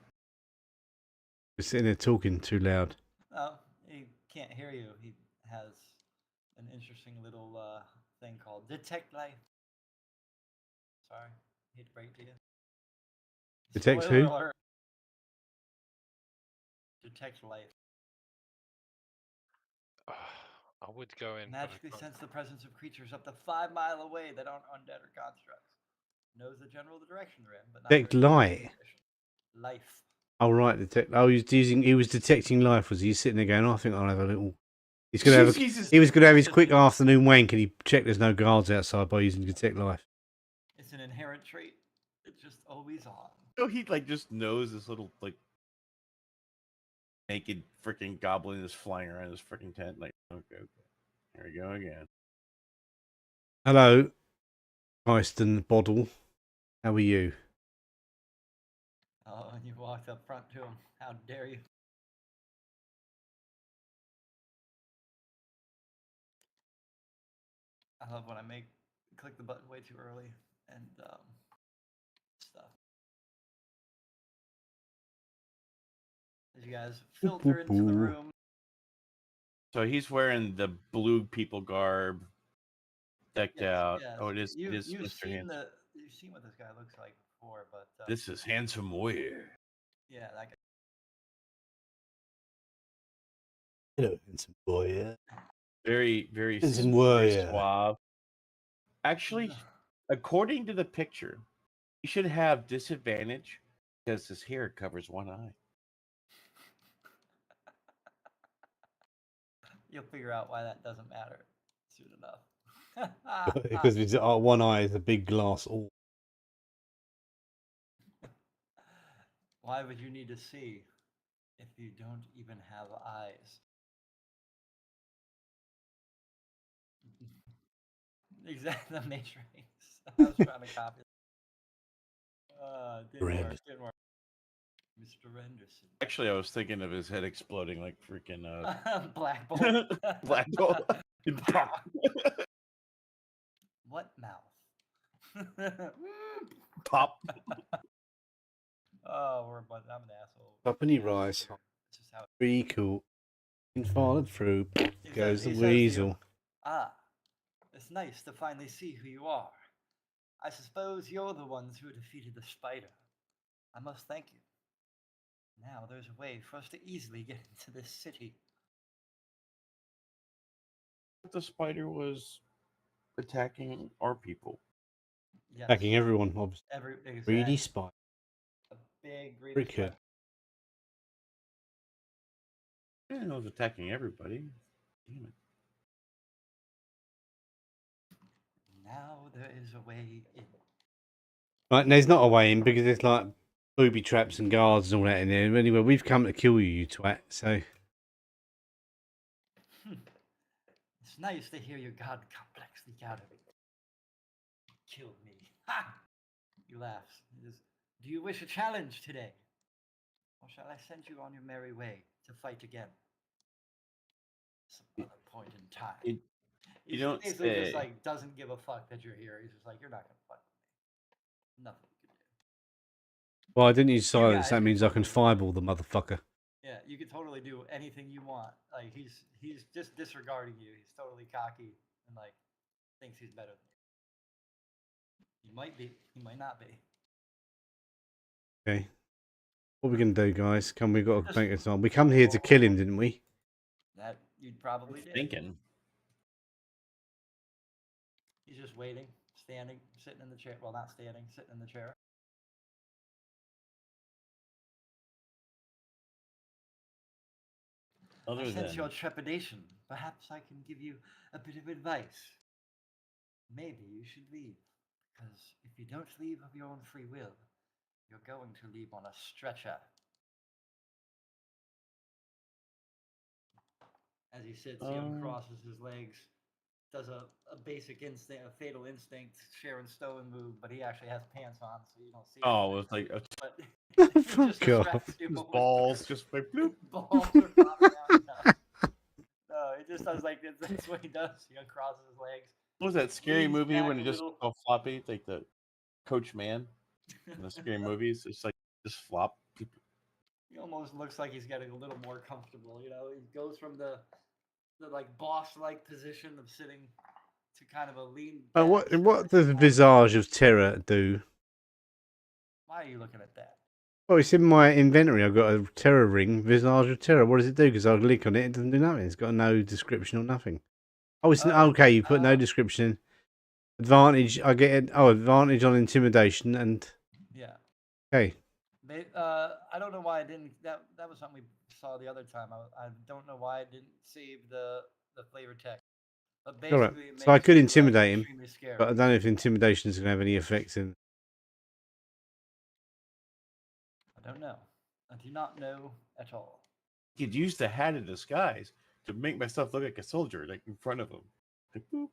We're sitting there talking too loud. Oh, he can't hear you. He has an interesting little thing called Detect Life. Sorry, hate to break it to you. Detects Spoiler who? alert. Detect Life. I would go in. but I Magically can't. sense the presence of creatures up to 5 miles away that aren't undead or constructs. Knows the general direction they're in, but not Detect very good at light. position. Life. Oh right, detect. Oh, he was detecting life. Was he sitting there going? Oh, I think I'll have a little. He's gonna have. He was gonna have his quick afternoon wank, and he checked there's no guards outside by using detect life. It's an inherent trait. It's just always on. So he like just knows this little like naked freaking goblin is flying around his freaking tent. Like, okay. Here we go again. Hello, Heiston Boddle. How are you? Oh, and you walked up front to him. How dare you? I love when I click the button way too early and stuff. As you guys filter into the room. So he's wearing the blue people garb, decked out. Yes. Oh, it is You've Mr. seen Handsome. you've seen what this guy looks like before, but This is handsome warrior. yeah, that guy. Hello, handsome boy. Very, very, Handsome very warrior. suave. Actually, according to the picture, he should have disadvantage because his hair covers one eye. You'll figure out why that doesn't matter soon enough. Because one eye is a big glass orb. Why would you need to see if you don't even have eyes? Exactly, the Matrix. I was trying to copy. Didn't work. Mr. Henderson. Actually, I was thinking of his head exploding like freaking Black Bolt. Black Bolt. What mouth? Pop. Oh, I'm an asshole. Company rise. This is how Pretty cool. Followed through. Goes the he says to you, weasel. "Ah, it's nice to finally see who you are. I suppose you're the ones who defeated the spider. I must thank you. Now there's a way for us to easily get into this city." The spider was attacking our people. Yes. Attacking everyone, obviously. Greedy spider. A big greedy Very spider. good. Yeah, it was attacking everybody. Damn it. Now there is a way in. Right, and there's not a way in because there's like booby traps and guards and all that in there. Anyway, we've come to kill you, you twat. So It's nice to hear your god complex leak out of it. Killed me. Ha! He laughs. He says, do you wish a challenge today? Or shall I send you on your merry way to fight again? Some other point in time. You He's don't basically just say. like doesn't give a fuck that you're here. He's just like, you're not gonna fuck with me. Nothing you can do. well, I didn't use silence. guys That can means I can totally- fireball the motherfucker. Yeah, you can totally do anything you want. Like he's just disregarding you. He's totally cocky and like thinks he's better than you. He might be. He might not be. Okay. What are we gonna do, guys? Come, we got to Just- make it on. We come here to kill him, didn't we? That you'd probably did. Thinking. He's just waiting, standing, sitting in the chair. Well, not standing, sitting in the chair. Other I sense than your trepidation. Perhaps I can give you a bit of advice. Maybe you should leave, because if you don't leave of your own free will, you're going to leave on a stretcher. As he sits, he uncrosses his legs, does a basic instinct, a fatal instinct Sharon Stone move, but he actually has pants on, so you don't see it. oh, it's like But Fuck just off. distracts you his with balls just like bloop. balls are popping out. No, it just does like this. That's what he does. He uncrosses his legs. What was that scary leans movie back when a it just little. all floppy, like the Coach Man in the scary movies? It's like just flop. He almost looks like he's getting a little more comfortable. You know, he goes from the like boss-like position of sitting to kind of a lean. What back, does the visage of terror do? Why are you looking at that? Oh, it's in my inventory. I've got a terror ring, visage of terror. What does it do? Because I click on it, it doesn't do nothing. It's got no description or nothing. Oh, it's okay. You put no description in. Advantage. I get it. Oh, advantage on intimidation and. Yeah. Okay. I don't know why I didn't. That was something we saw the other time. I don't know why I didn't save the flavor text. But All right. basically, it So I makes could you, intimidate him, extremely scary. but I don't know if intimidation is going to have any effects in. I don't know. I do not know at all. Could use the hat of disguise to make myself look like a soldier, like in front of him. Like, boop.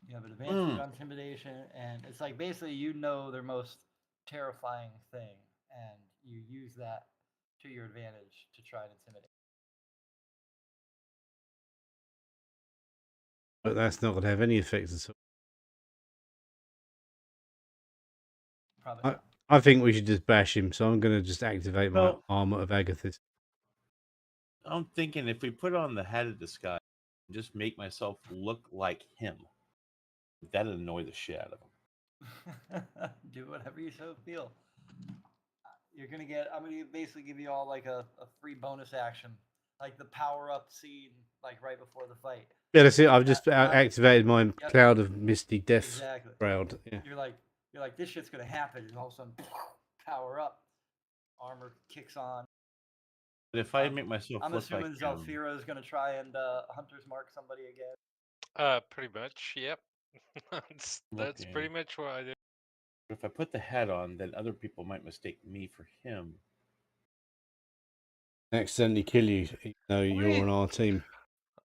You have an advantage on intimidation, and it's like basically you know their most terrifying thing, and you use that to your advantage to try and intimidate. But that's not going to have any effects at all. Probably not. I think we should just bash him, so I'm going to just activate my Well- armor of Agathis. I'm thinking if we put on the hat of disguise, and just make myself look like him, that'd annoy the shit out of him. Do whatever you so feel. You're gonna get. I'm gonna basically give you all like a free bonus action, like the power up scene, like right before the fight. Yeah, that's it. I've just activated my cloud of misty death Exactly. crowd. Yeah. You're like this shit's gonna happen, and all of a sudden, power up, armor kicks on. But if I make myself I'm look assuming like him, Zelfira is gonna try and hunter's mark somebody again. Pretty much, yep. that's Okay. pretty much what I do. if I put the hat on, then other people might mistake me for him. Accidentally kill you, even though you're on our team.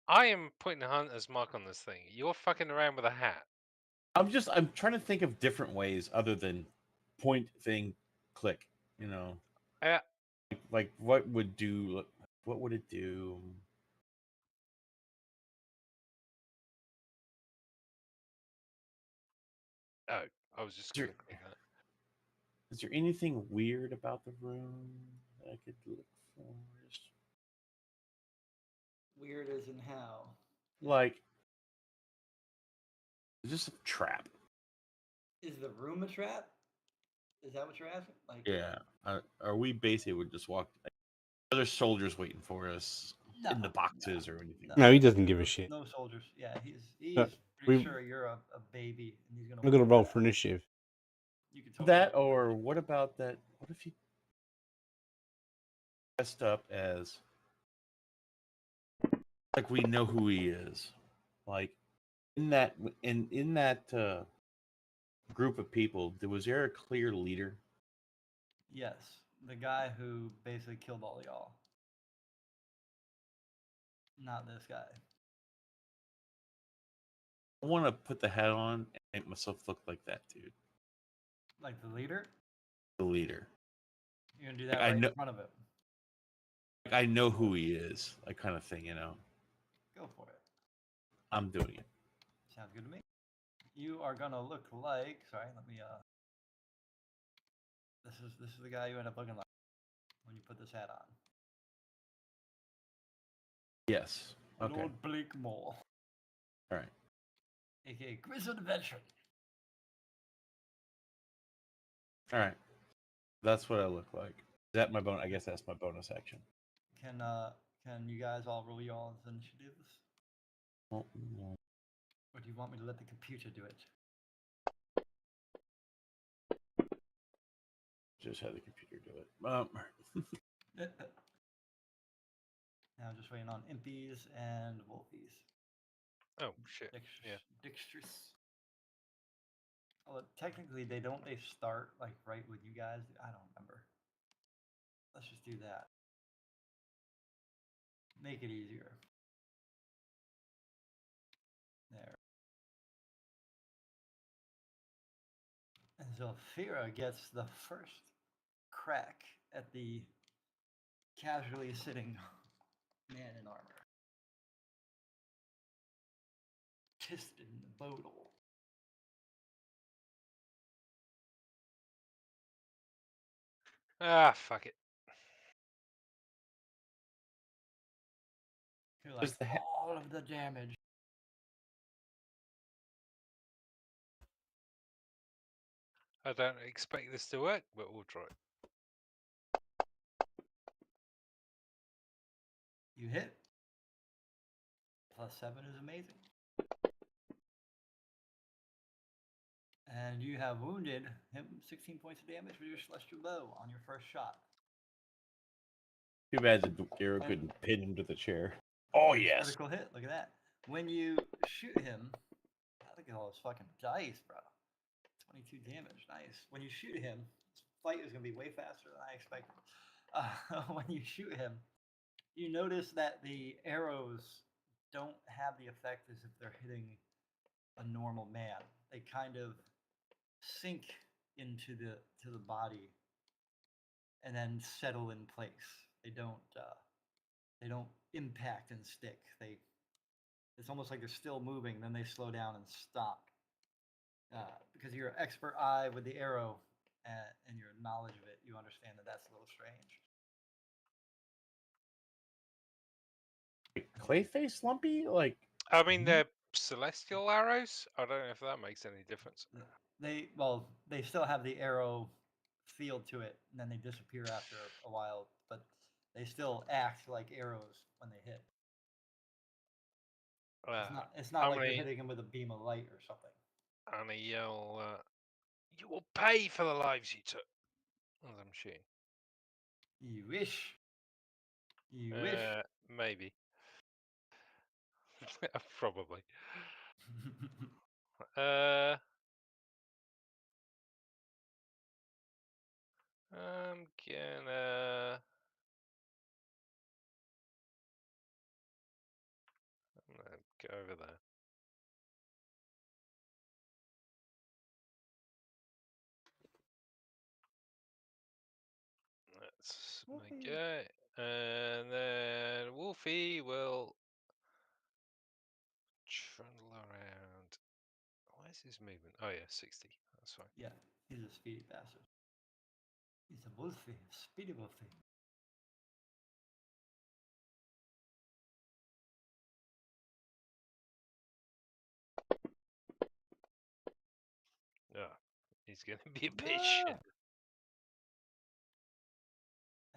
I am putting a hunter's mark on this thing. You're fucking around with a hat. I'm trying to think of different ways other than point thing, click. You know, Yeah. like what would it do? Oh, I was just Sure. going to click on it. Is there anything weird about the room that I could look for? Weird as in how? Like, is this a trap? Is the room a trap? Is that what you're asking? Like, Yeah. Are we basically would just walk? Are there soldiers waiting for us in the boxes or anything? No, he doesn't give a shit. No soldiers. Yeah, he's But pretty sure you're a baby, and he's gonna. We're going to roll for initiative. You could totally That or what about that? What if you dressed up as like we know who he is, like in that group of people, was there a clear leader? Yes, the guy who basically killed all y'all. Not this guy. I want to put the hat on and make myself look like that dude, Like the leader? the leader. You're gonna do that I right know, in front of him. I know who he is, like kind of thing, you know. Go for it. I'm doing it. Sounds good to me. You are gonna look like. Sorry, let me. This is the guy you end up looking like when you put this hat on. Yes. Okay. Lord Blakemore, All right. aka Grizzled Veteran. All right. That's what I look like. Is that my bonus? I guess that's my bonus action. Can you guys all roll y'all's initiatives, Well, no. or do you want me to let the computer do it? Just have the computer do it. Now just waiting on impies and wolfies. Oh shit! Yeah. Dexterous. Well, technically they don't. They start like right with you guys. I don't remember. Let's just do that. Make it easier. There. And so Fira gets the first crack at the casually sitting man in armor. Tisted in the bodle. Ah, fuck it. You're like Does the all of the damage. I don't expect this to work, but we'll try. You hit. +7 is amazing. And you have wounded him 16 points of damage with your celestial bow on your first shot. Too bad the arrow couldn't pin him to the chair. Oh yes. Critical hit. Look at that. When you shoot him, look at all those fucking dice, bro. 22 damage. Nice. When you shoot him, this fight is going to be way faster than I expected. When you shoot him, you notice that the arrows don't have the effect as if they're hitting a normal man. They kind of sink into the body and then settle in place. They don't impact and stick. It's almost like they're still moving, then they slow down and stop. Because of your expert eye with the arrow and your knowledge of it, you understand that that's a little strange. Clayface Lumpy? Like I mean, they're celestial arrows. I don't know if that makes any difference. They still have the arrow feel to it, and then they disappear after a while, but they still act like arrows when they hit. It's not I'm like gonna, you're hitting them with a beam of light or something. I'm gonna yell, "You will pay for the lives you took." As I'm shooting. You wish. You wish. Maybe. Probably. I'm gonna go over there. That's my guy. And then Wolfie will trundle around. Why is his movement? Oh yeah, 60. That's fine. Yeah, he's a speedy bastard. He's a wolfie, speedy wolfie. Yeah, he's gonna be a bit shit.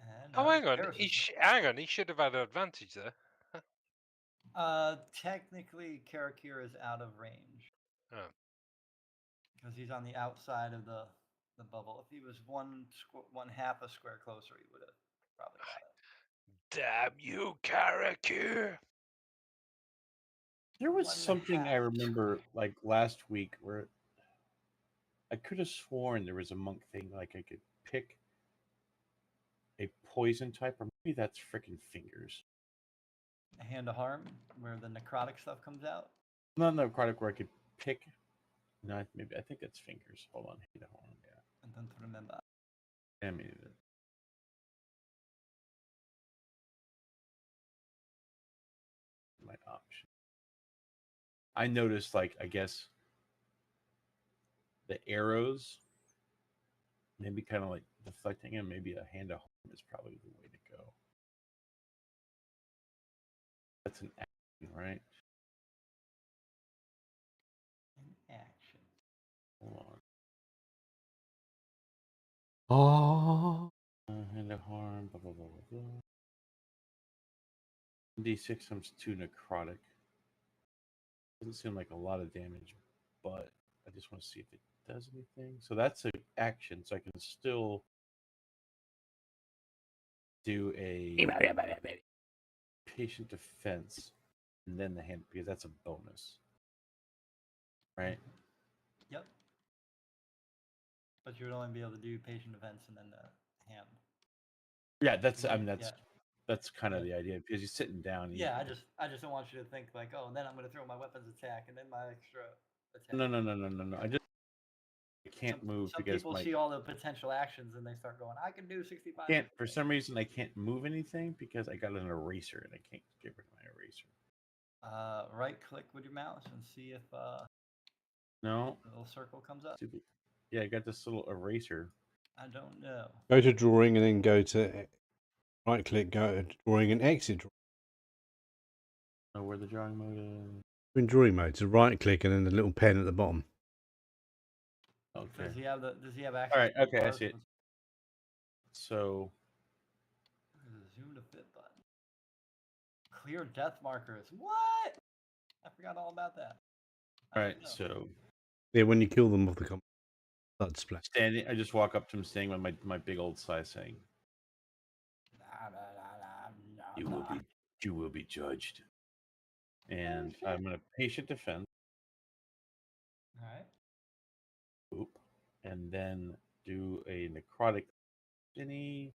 And Oh, hang on. Garrus is Hang on. He should have had an advantage there. technically, Karakir is out of range Oh. because he's on the outside of the bubble. If he was one half a square closer, he would have probably got it. Damn you, Karakir! there was One something I half remember like last week where I could have sworn there was a monk thing, like I could pick a poison type, or maybe that's freaking fingers. A hand of harm, where the necrotic stuff comes out. Not necrotic, where I could pick. No, maybe I think that's fingers. Hold on, hand of harm. Yeah, And then remember. I mean, my option. I noticed, like, I guess the arrows, maybe kind of like deflecting them. Maybe a hand of harm is probably the way to go. That's an action, right? In action. Hold on. Oh, Hand of harm. Blah blah blah blah blah. D6 times 2 necrotic. Doesn't seem like a lot of damage, but I just want to see if it does anything. So that's an action, so I can still do a patient defense and then the hand, because that's a bonus. Right? Yep. But you would only be able to do patient defense and then the hand. Yeah, that's You I mean can't- that's kind of Yeah. the idea, because you're sitting down. Yeah, I just don't want you to think like, oh, then I'm going to throw my weapons attack and then my extra attack. No. I can't move Some because people my see all the potential actions and they start going, I can do 65. can't for some reason I can't move anything because I got an eraser and I can't get rid of my eraser. Right click with your mouse and see if No, the little circle comes up. stupid. Yeah, I got this little eraser. I don't know. go to drawing and then go to right click, go to drawing and exit. Oh, where the drawing mode is. In drawing mode, to right click and then the little pen at the bottom. Okay. Does he have access? All right. to the Okay, I bars? see it. So There's a zoom to fit button. Clear death markers. What? I forgot all about that. all right. So Yeah, when you kill them off the blood splash. standing, I just walk up to him, saying with my big old size, saying, "You will be judged." And shit. I'm gonna patient defense. All right. Oop, and then do a necrotic. Any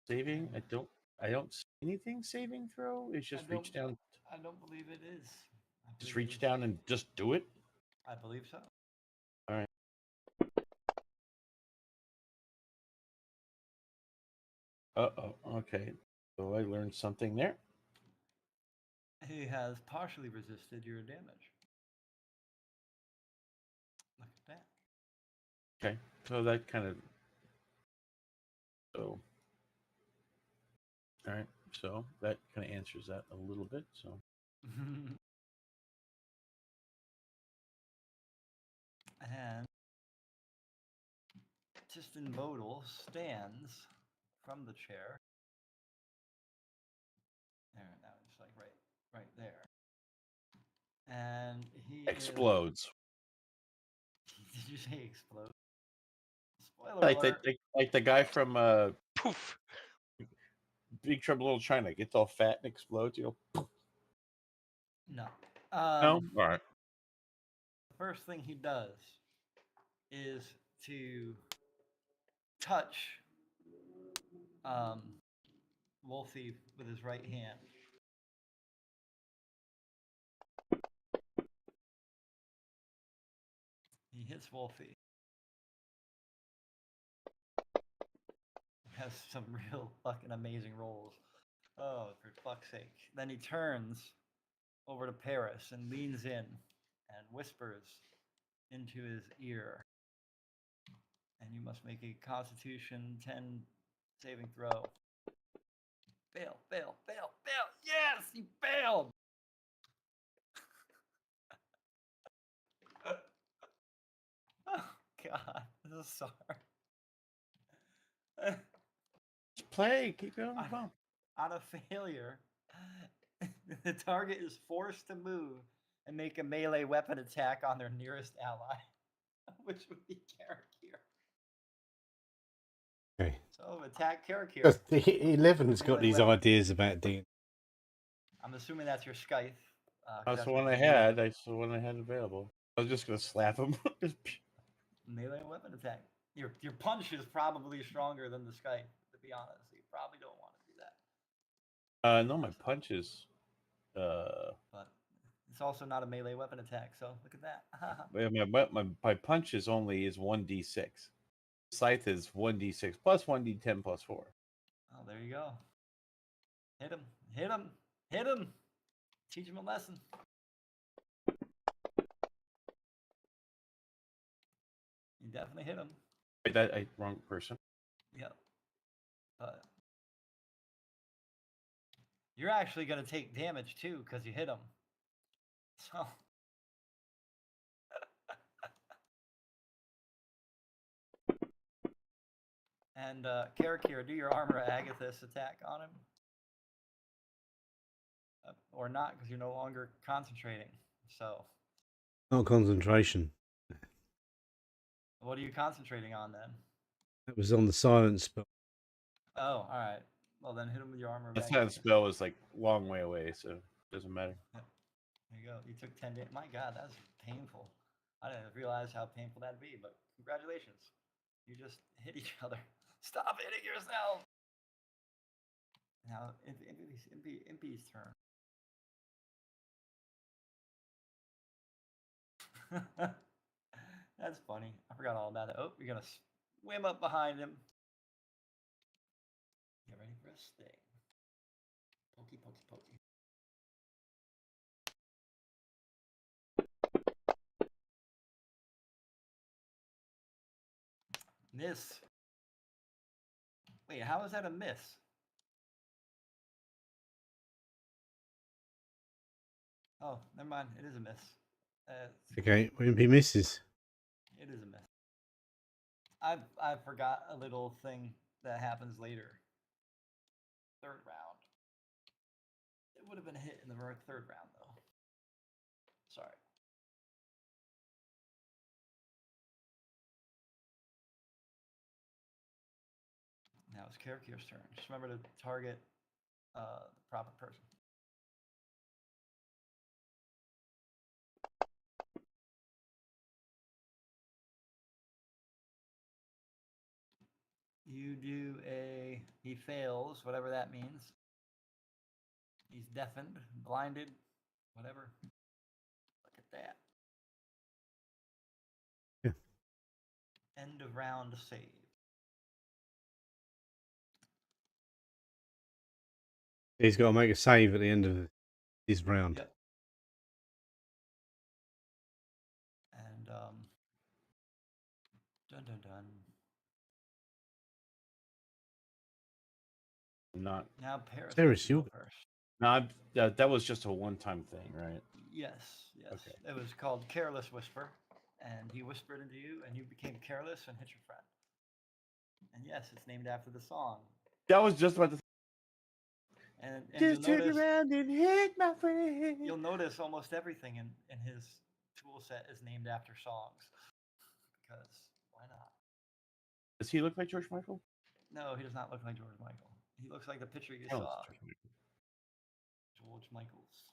saving? I don't see anything saving throw. It's just reach down. I don't believe it is. Just reach down and just do it. I believe so. All right. Uh-oh. Okay. So I learned something there. He has partially resisted your damage. Look at that. Okay. So that kind of. So. All right. So that kind of answers that a little bit. So. And Tiston Bodal stands from the chair. There, now it's like right there. And he Explodes. Did you say explode? Spoiler Like alert. like the guy from Poof. Big Trouble in Little China gets all fat and explodes. You know. No. No. All right. The first thing he does is to touch Wolfie with his right hand. He hits Wolfie. He has some real fucking amazing rolls. Oh, for fuck's sake. Then he turns over to Paris and leans in and whispers into his ear. And you must make a Constitution 10 saving throw. Fail. Yes, you failed. Oh, God. I'm so sorry. Just play. Keep going. Come on. On a failure, the target is forced to move and make a melee weapon attack on their nearest ally, which would be Karakir. Okay. So attack Karakir. 11's got Melee these weapon. ideas about D&D. I'm assuming that's your Scythe. That's the one I had. That's the one I had available. I was just gonna slap him. Just Melee weapon attack. Your punch is probably stronger than the Skype, to be honest. You probably don't want to do that. no, my punches. But it's also not a melee weapon attack, so look at that. My punch is only 1d6. Scythe is 1d6 plus 1d10 plus 4. Oh, there you go. Hit him. Hit him. Hit him. Teach him a lesson. You definitely hit him. Wait, that wrong person. Yep. But you're actually going to take damage too because you hit him. So. And Karakir, do your Armor Agathis attack on him. Or not, because you're no longer concentrating. So, Not concentration. what are you concentrating on then? That was on the silence spell. Oh, all right. Well, then hit him with your Armor That Agathis. spell is like long way away, so it doesn't matter. There you go. You took 10 damage. My God, that's painful. I didn't realize how painful that'd be, but congratulations. You just hit each other. Stop hitting yourself. Now, Impy's turn. That's funny. I forgot all about it. Oh, you're going to swim up behind him. Get ready for a sting. Pokey, pokey, pokey. Miss. Wait, how is that a miss? Oh, never mind. It is a miss. Okay, Wimpy misses. It is a miss. I forgot a little thing that happens later. Third round. It would have been a hit in the third round, though. Sorry. Now it's Karakir's turn. Just remember to target the proper person. You do he fails, whatever that means. He's deafened, blinded, whatever. Look at that. Yeah. End of round save. He's got to make a save at the end of his round. Yep. And dun dun dun. Not. Now Paris. Paris, you you- go first. No, that was just a one-time thing, right? Yes, yes. Okay. It was called Careless Whisper, and he whispered into you, and you became careless and hit your friend. And yes, it's named after the song. That was just about to. And Just you'll turn notice, around and hit my friend. you'll notice almost everything in his tool set is named after songs. Because why not? Does he look like George Michael? No, he does not look like George Michael. He looks like the picture you Oh, saw. it's George Michael. George Michaels.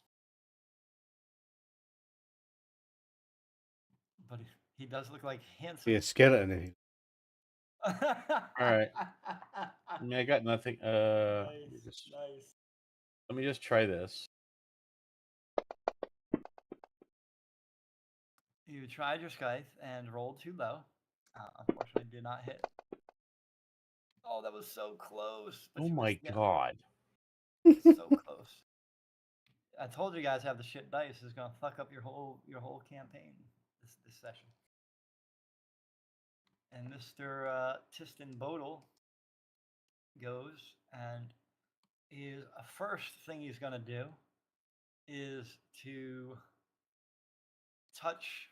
But he does look like handsome. Be a skeleton in him. All right. I mean, I got nothing. Nice, nice. Let me just try this. You tried your scythe and rolled too low. Unfortunately, did not hit. Oh, that was so close. But Oh you my missed again. god. So close. I told you guys have the shit dice is gonna fuck up your whole campaign this session. And Mr. Tiston Bodle goes and is first thing he's gonna do is to touch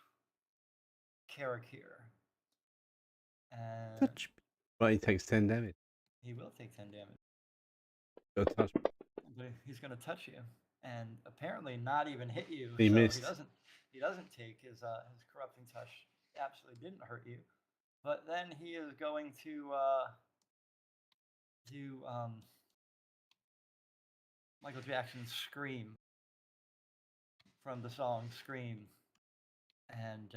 Karakir. And Touch. Right, he takes 10 damage. he will take 10 damage. Go touch. But he's going to touch you, and apparently not even hit you. He so missed. He doesn't take his corrupting touch. Absolutely didn't hurt you. But then he is going to do Michael Jackson's "Scream" from the song "Scream." and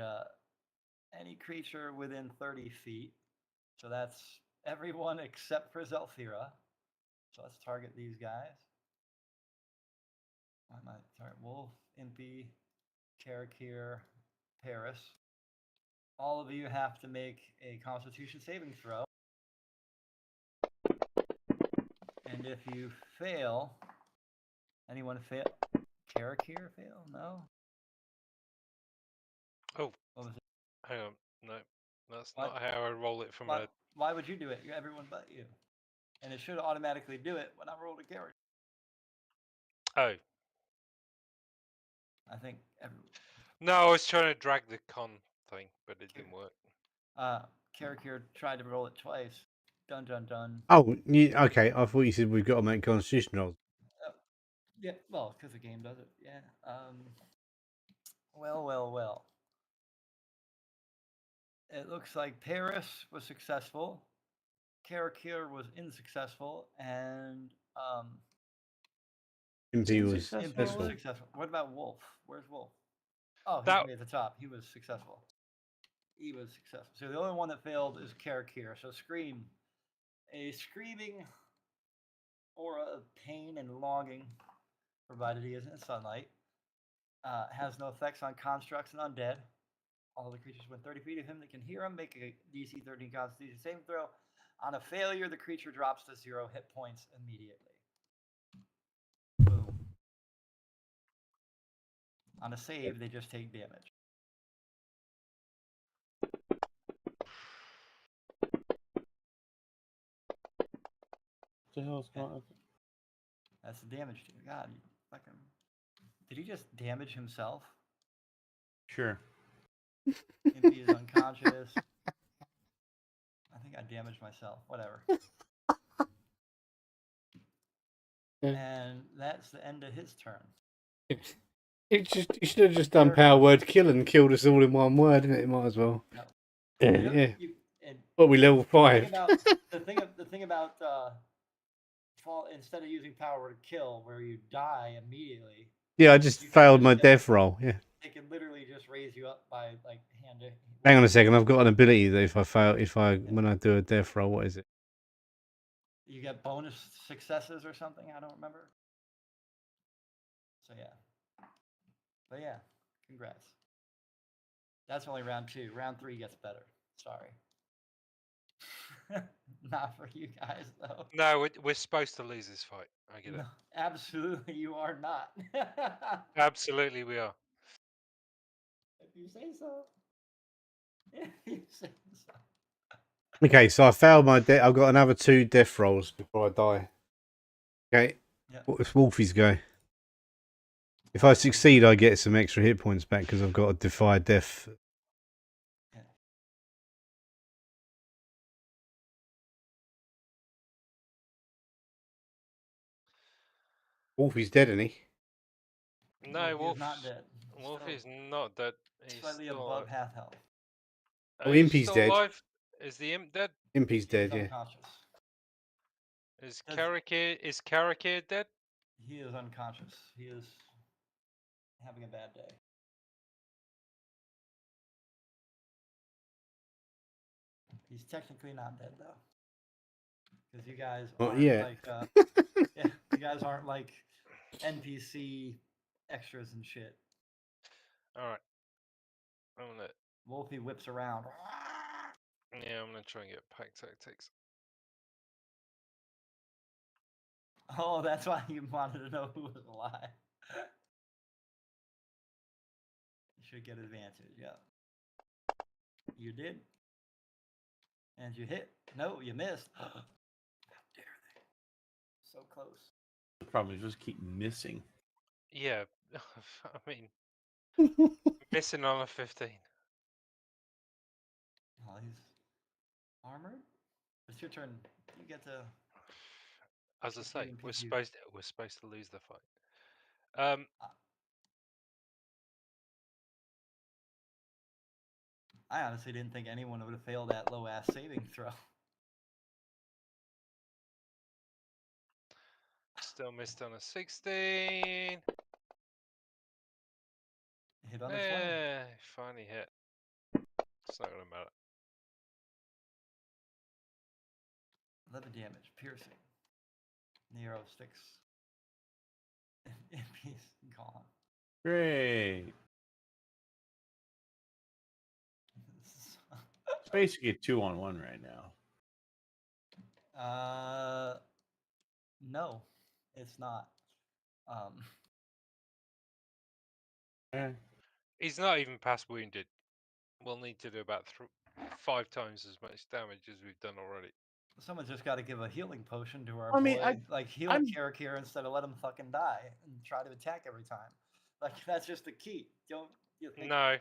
any creature within 30 feet. So that's everyone except for Zelfira. So let's target these guys. I might target Wolf, Impy, Karakir, Paris. All of you have to make a Constitution saving throw. And if you fail, anyone fail? Karakir fail? No? Oh, What was it? hang on. No, that's What? not how I roll it from a. Why would you do it? You're everyone but you. And it should automatically do it when I rolled a character. Oh, I think no, I was trying to drag the con thing, but it didn't work. Karakir tried to roll it twice. Dun dun dun. Oh, okay. I thought you said we've got to make constitution rolls. Yeah, well, because the game does it. Yeah. Well. It looks like Paris was successful, Karakir was unsuccessful, and Impy was Unsuccessful. Impy was successful. successful. What about Wolf? Where's Wolf? Oh, he's That- way at the top. He was successful. He was successful. So the only one that failed is Karakir. So Scream, a screaming aura of pain and longing, provided he isn't in sunlight, has no effects on constructs and undead. All the creatures within 30 feet of him that can hear him make a DC 13 Constitution saving throw. On a failure, the creature drops to 0 hit points immediately. Boom. On a save, they just take damage. What the hell's going on? That's the damage to you. God, you fucking. Did he just damage himself? Sure. Impy is unconscious. I think I damaged myself. Whatever. And that's the end of his turn. You should have just done power word kill and killed us all in one word, didn't it? It might as well. No. Yeah. And Well, we level 5. the thing about instead of using power word kill, where you die immediately, Yeah, I just you can failed just my get- death roll. Yeah. it can literally just raise you up by like hand. Hang on a second. I've got an ability that when I do a death roll, what is it? You get bonus successes or something. I don't remember. So yeah. But yeah, congrats. That's only round 2. Round 3 gets better. Sorry. Not for you guys though. No, we're supposed to lose this fight. I get No, it. absolutely, you are not. Absolutely, we are. If you say so. If you say so. Okay, so I failed my death. I've got another 2 death rolls before I die. Okay. Yeah. It's Wolfie's go. If I succeed, I get some extra hit points back because I've got to defy death. Yeah. Wolfie's dead, isn't he? No, Wolf is not dead. Wolf Still is not dead. He's slightly still above alive. half health. Oh, He's Impy's still dead. alive? Is the imp dead? Impy's dead, He's yeah. unconscious. Is Does- Karakir dead? He is unconscious. He is having a bad day. He's technically not dead though, because you guys Not aren't yet. like yeah, you guys aren't like NPC extras and shit. All right. I'm gonna. Wolfie whips around. Yeah, I'm gonna try and get pack tactics. Oh, that's why you wanted to know who was alive. You should get advantage, yeah. You did. And you hit. No, you missed. How dare they? So close. The problem is just keep missing. Yeah, I mean, missing on a 15. Oh, he's armored? It's your turn. You get to. As I If say, you we're impede you. supposed to lose the fight. I honestly didn't think anyone would have failed that low ass saving throw. Still missed on a 16. Hit hit on the 20. Finally hit. It's not gonna matter. 11 damage, piercing. Nero sticks. He's gone. Great. It's basically a 2-on-1 right now. No, it's not. Eh. He's not even past wounded. We'll need to do about 5 times as much damage as we've done already. Someone just got to give a healing potion to our I mean, boy. Like heal I'm- Kirak here instead of let him fucking die and try to attack every time. Like that's just the key. Don't you think? No.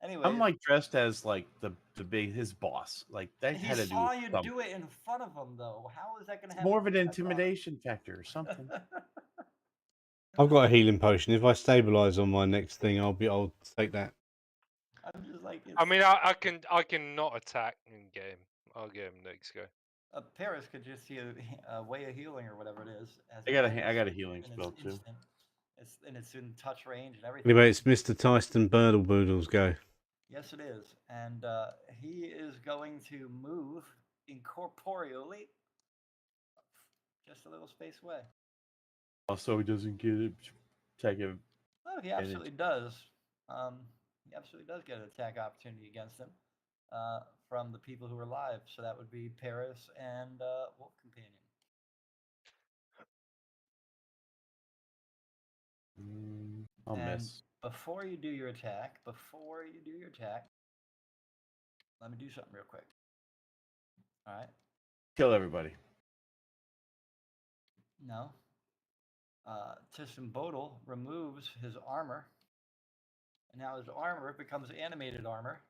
Anyway, I'm like dressed as like the big his boss. Like that he had to do saw with you something. do it in front of him, though. How is that going to have More of an effect on him? intimidation factor or something. I've got a healing potion. If I stabilize on my next thing, I'll take that. I'm just like. I mean, I can not attack and get him. I'll get him next go. Paris could just see a way of healing or whatever it is. As I got a healing and spell it's too. instant. It's in touch range and everything. Anyway, it's Mr. Tyston Birdle's go. Yes, it is, and he is going to move incorporeally, just a little space away. Also, he doesn't get it. Attack him. Oh, he absolutely does. He absolutely does get an attack opportunity against him from the people who are alive. So that would be Paris and Wolf Companion. I'll And miss. before you do your attack, let me do something real quick. All right. Kill everybody. No. Tissin Bodal removes his armor, and now his armor becomes animated armor,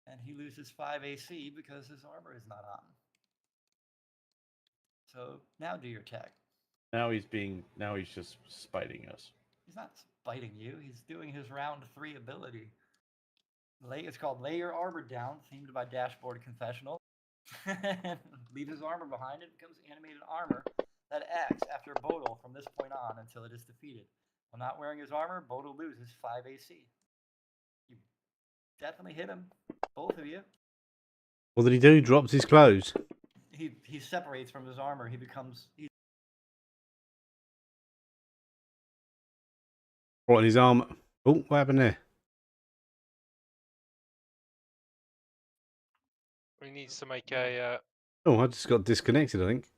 and he loses 5 AC because his armor is not on. So now do your attack. Now he's just spiting us. He's not spiting you. He's doing his round 3 ability. It's called Lay Your Armor Down, themed by Dashboard Confessional. Leave his armor behind. It becomes animated armor that acts after Bodal from this point on until it is defeated. While not wearing his armor, Bodal loses 5 AC. You definitely hit him, both of you. What did he do? Drops his clothes. He separates from his armor. He becomes. Right in his arm. Oh, what happened there? We need to make a. Oh, I just got disconnected, I think.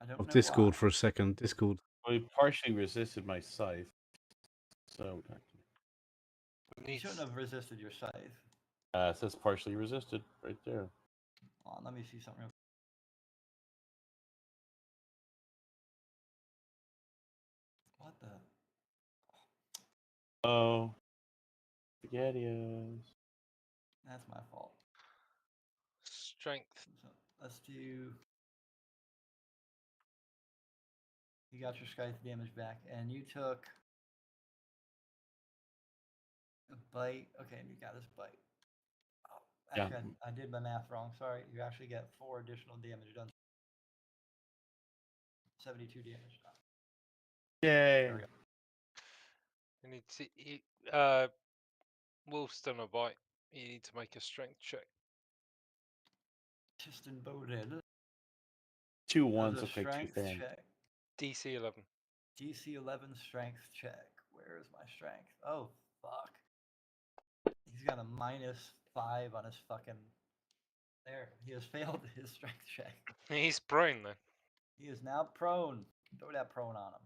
I don't Of know Discord why. for a second. Discord. Well, he partially resisted my scythe. So You shouldn't have resisted your scythe. it says partially resisted right there. Hold on, let me see something real. What the? Oh, spaghettios. That's my fault. Strength. So let's do. You got your scythe damage back, and you took a bite. Okay, you got this bite. Oh, actually, I did my math wrong. Sorry. You actually get 4 additional damage done. 72 damage done. Yay! There we go. You need to eat. Wolf's done a bite. You need to make a strength check. Tistin Bodal. 2 1s Does a look like 2 strength fans. check. DC 11. DC 11 strength check. Where is my strength? Oh, fuck. He's got a -5 on his fucking. There. He has failed his strength check. He's prone then. He is now prone. Throw that prone on him.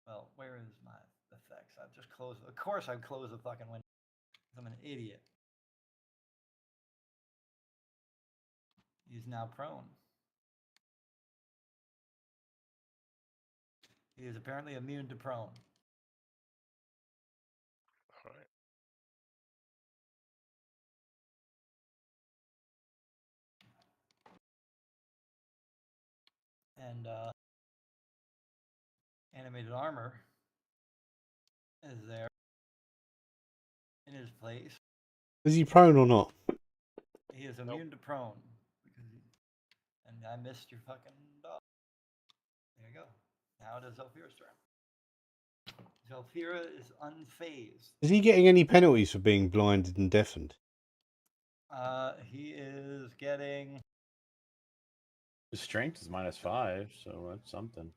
Well, where is my effects? I've just closed. Of course, I've closed the fucking window. I'm an idiot. He's now prone. He is apparently immune to prone. All right. And animated armor is there in his place. Is he prone or not? He is immune to prone because and I missed your fucking dog. There you go. Now it is Zelfira's turn. Zelfira is unfazed. Is he getting any penalties for being blinded and deafened? He is getting. His strength is -5, so that's something.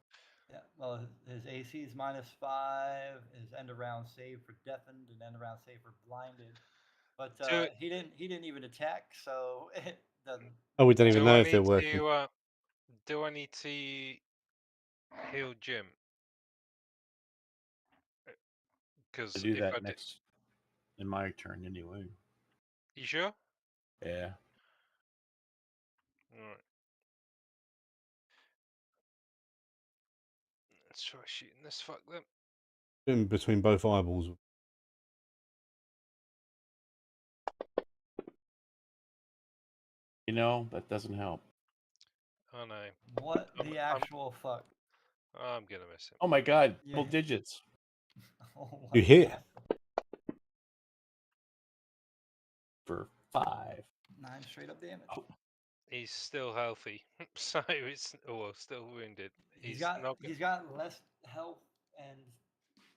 Yeah, well, his AC is -5. His end of round save for deafened and end of round save for blinded. But Do- he didn't even attack, so it doesn't. Oh, we don't even Do know I if they're need working. to? Do I need to heal Jim? I Because do if I that did, next in my turn anyway. you sure? Yeah. All right. Let's try shooting this fuck then. In between both eyeballs. You know, that doesn't help. Oh no. What I'm, the I'm, actual fuck? I'm gonna miss him. Oh my god, Yeah. double digits. Oh You my hit. God. For 5. 9 straight up damage. Oh. He's still healthy, so it's still wounded. He's not. got less health and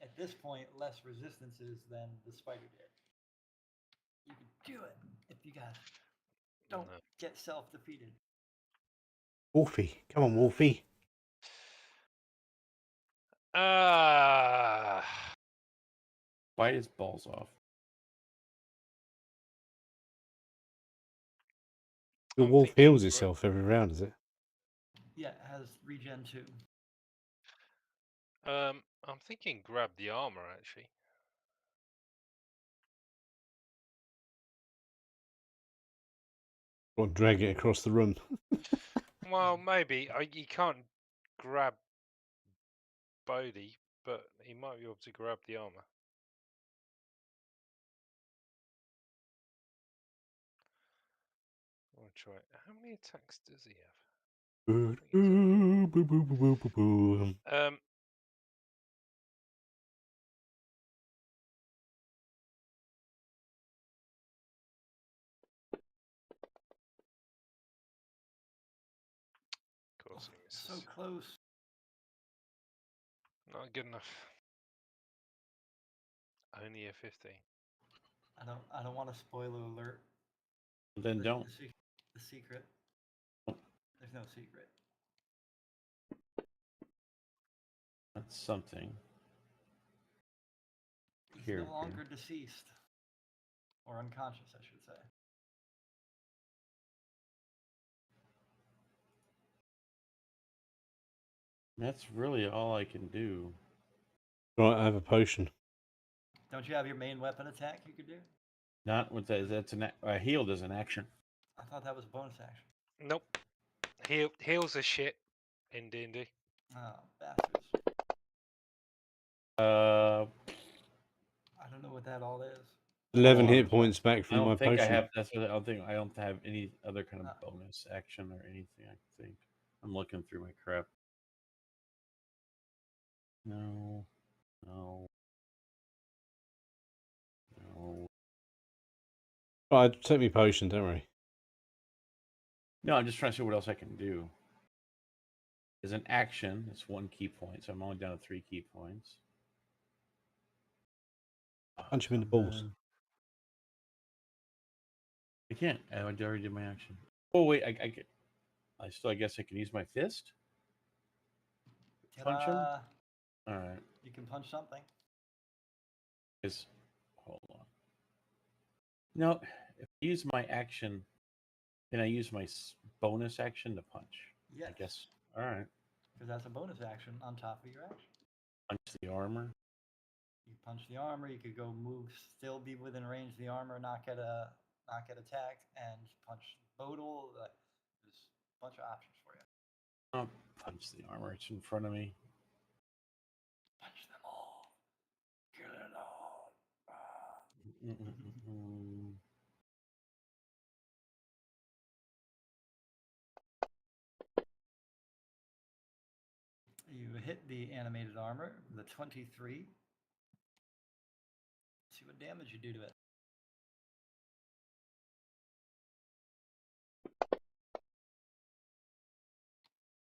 at this point less resistances than the spider did. You can do it if you guys don't No. get self-defeated. Wolfie. Come on, Wolfie. Ah. Bite his balls off. The I'm wolf thinking heals itself every round, is it? Yeah, it has regen 2. I'm thinking grab the armor actually. Or drag it across the room. Well, maybe you can't grab Bodhi, but he might be able to grab the armor. I'll try it. How many attacks does he have? Of course he misses. So close. Not good enough. Only a 15. I don't want a spoiler alert. Then don't. The secret. There's no secret. That's something. He's Here, no longer deceased. Or unconscious, I should say. That's really all I can do. Right, I have a potion. Don't you have your main weapon attack you could do? Not with that. That's healed as an action. I thought that was bonus action. Nope. Heals are shit in D&D. Oh, bastards. Uh, I don't know what that all is. 11 Hold on. hit points back I from don't my think potion. I have. That's what I don't think. I don't have any other kind of Ah. bonus action or anything. I think I'm looking through my crap. No, no, no. Right, take me potion, don't worry. No, I'm just trying to see what else I can do. As an action, it's 1 key point, so I'm only down to 3 key points. Punch him in the balls. Something. I can't. I already did my action. Oh wait, I guess I can use my fist. Punch him. Ta-da! All right. You can punch something. Hold on. No, if I use my action, can I use my bonus action to punch? Yes. I guess. All right. Because that's a bonus action on top of your action. Punch the armor. You punch the armor. You could go move, still be within range of the armor, not get attacked, and punch Bodil. There's a bunch of options for you. Oh, punch the armor. It's in front of me. Punch them all. Kill it all. You hit the animated armor, the 23. See what damage you do to it.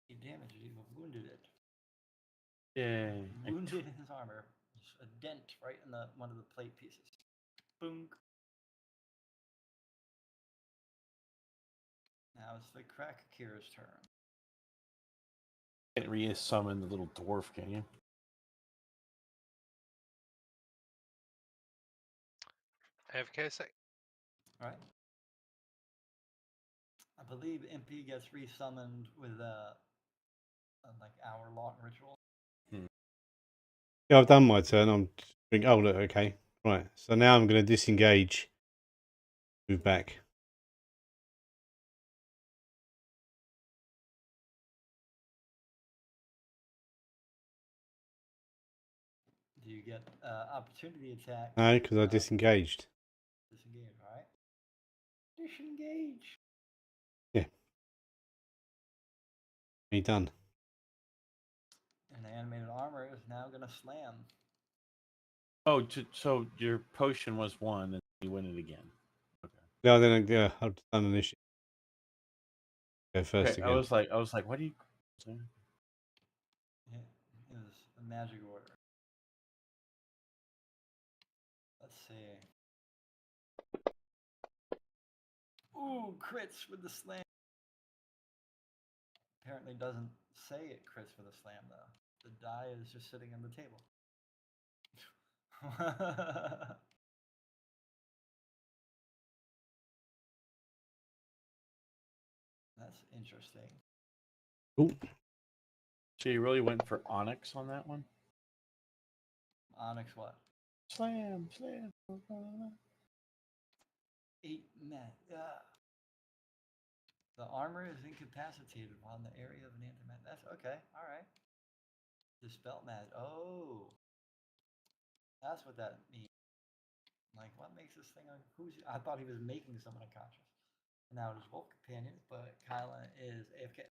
You damaged it, you wounded it. Yay. wounded in his armor. Just a dent right in the one of the plate pieces. Boom. Now it's the Krakakir's turn. Can't re-summon the little dwarf, can you? AFK a sec. All right. I believe MP gets resummoned with a like hour-long ritual. Yeah, I've done my turn. I'm just oh look, okay. Right. So now I'm gonna disengage. Move back. Do you get opportunity attack? No, because I disengaged. Disengage, all right? Disengage. Yeah. Be done. And the animated armor is now going to slam. Oh, so your potion was one, and you win it again. Okay. No, then yeah, I've done an issue. Go first Okay, again. I was like, what do you? Yeah, it was a magic order. Let's see. Ooh, crits with the slam. Apparently doesn't say it crits with a slam though. The die is just sitting on the table. That's interesting. Ooh. So you really went for Onyx on that one? Onyx what? Slam, slam. 8 mat. The armor is incapacitated while in the area of an antimat. That's okay. All right. Dispel mag. Oh, that's what that means. Like, what makes this thing? I thought he was making someone unconscious. Now it is Wolf Companion, but Kyla is AFK.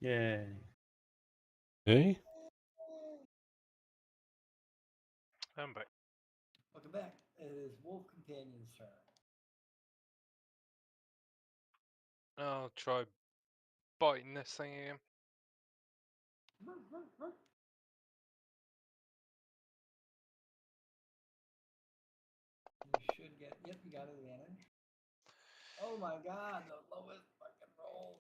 Yay. Hey? I'm back. Welcome back. It is Wolf Companion's turn. I'll try biting this thing again. You should get. Yep, you got advantage. Oh my god, the lowest fucking roll.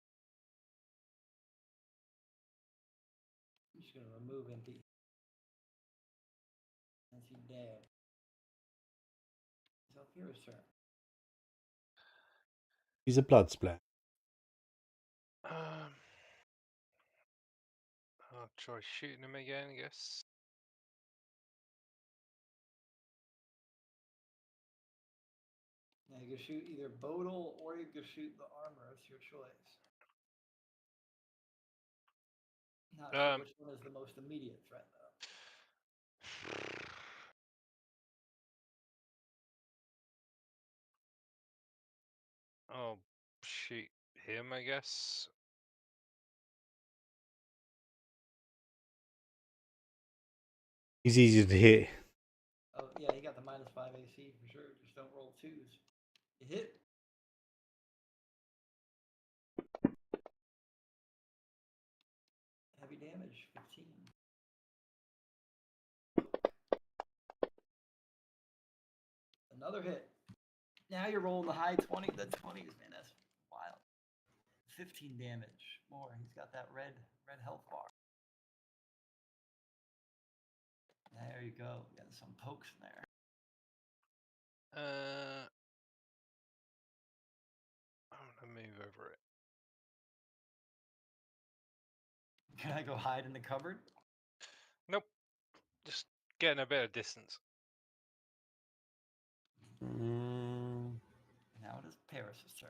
I'm just gonna remove MP. As he dead. Zalfira's turn. He's a blood splat. I'll try shooting him again, I guess. Now you can shoot either Bodil or you can shoot the armor. It's your choice. Not sure which one is the most immediate threat though. I'll shoot him, I guess. He's easy to hit. Oh yeah, he got the -5 AC for sure. Just don't roll twos. You hit. Heavy damage, 15. Another hit. Now you're rolling the high 20. The 20s, man, that's wild. 15 damage more. He's got that red health bar. There you go. Getting some pokes in there. I'm gonna move over it. Can I go hide in the cupboard? Nope. Just getting a bit of distance. Now it is Paris's turn.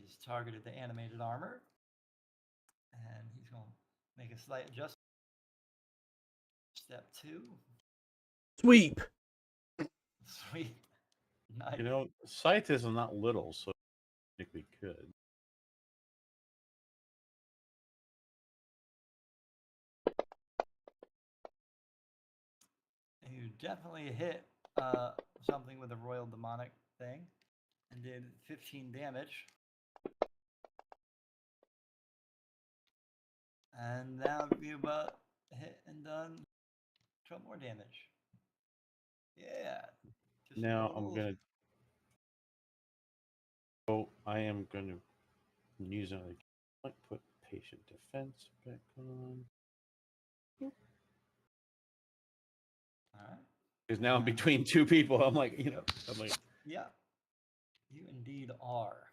He's targeted the animated armor, and he's going to make a slight adjustment. Step 2. Sweep. Sweet. Nice. You know, scientists are not little, so technically could. You definitely hit something with a royal demonic thing and did 15 damage. And now you've hit and done 12 more damage. Yeah. Just Now I'm rolls. gonna. Oh, I am gonna use another. Like put patient defense back on. All right. Because now I'm between two people. I'm like, Yeah. You indeed are.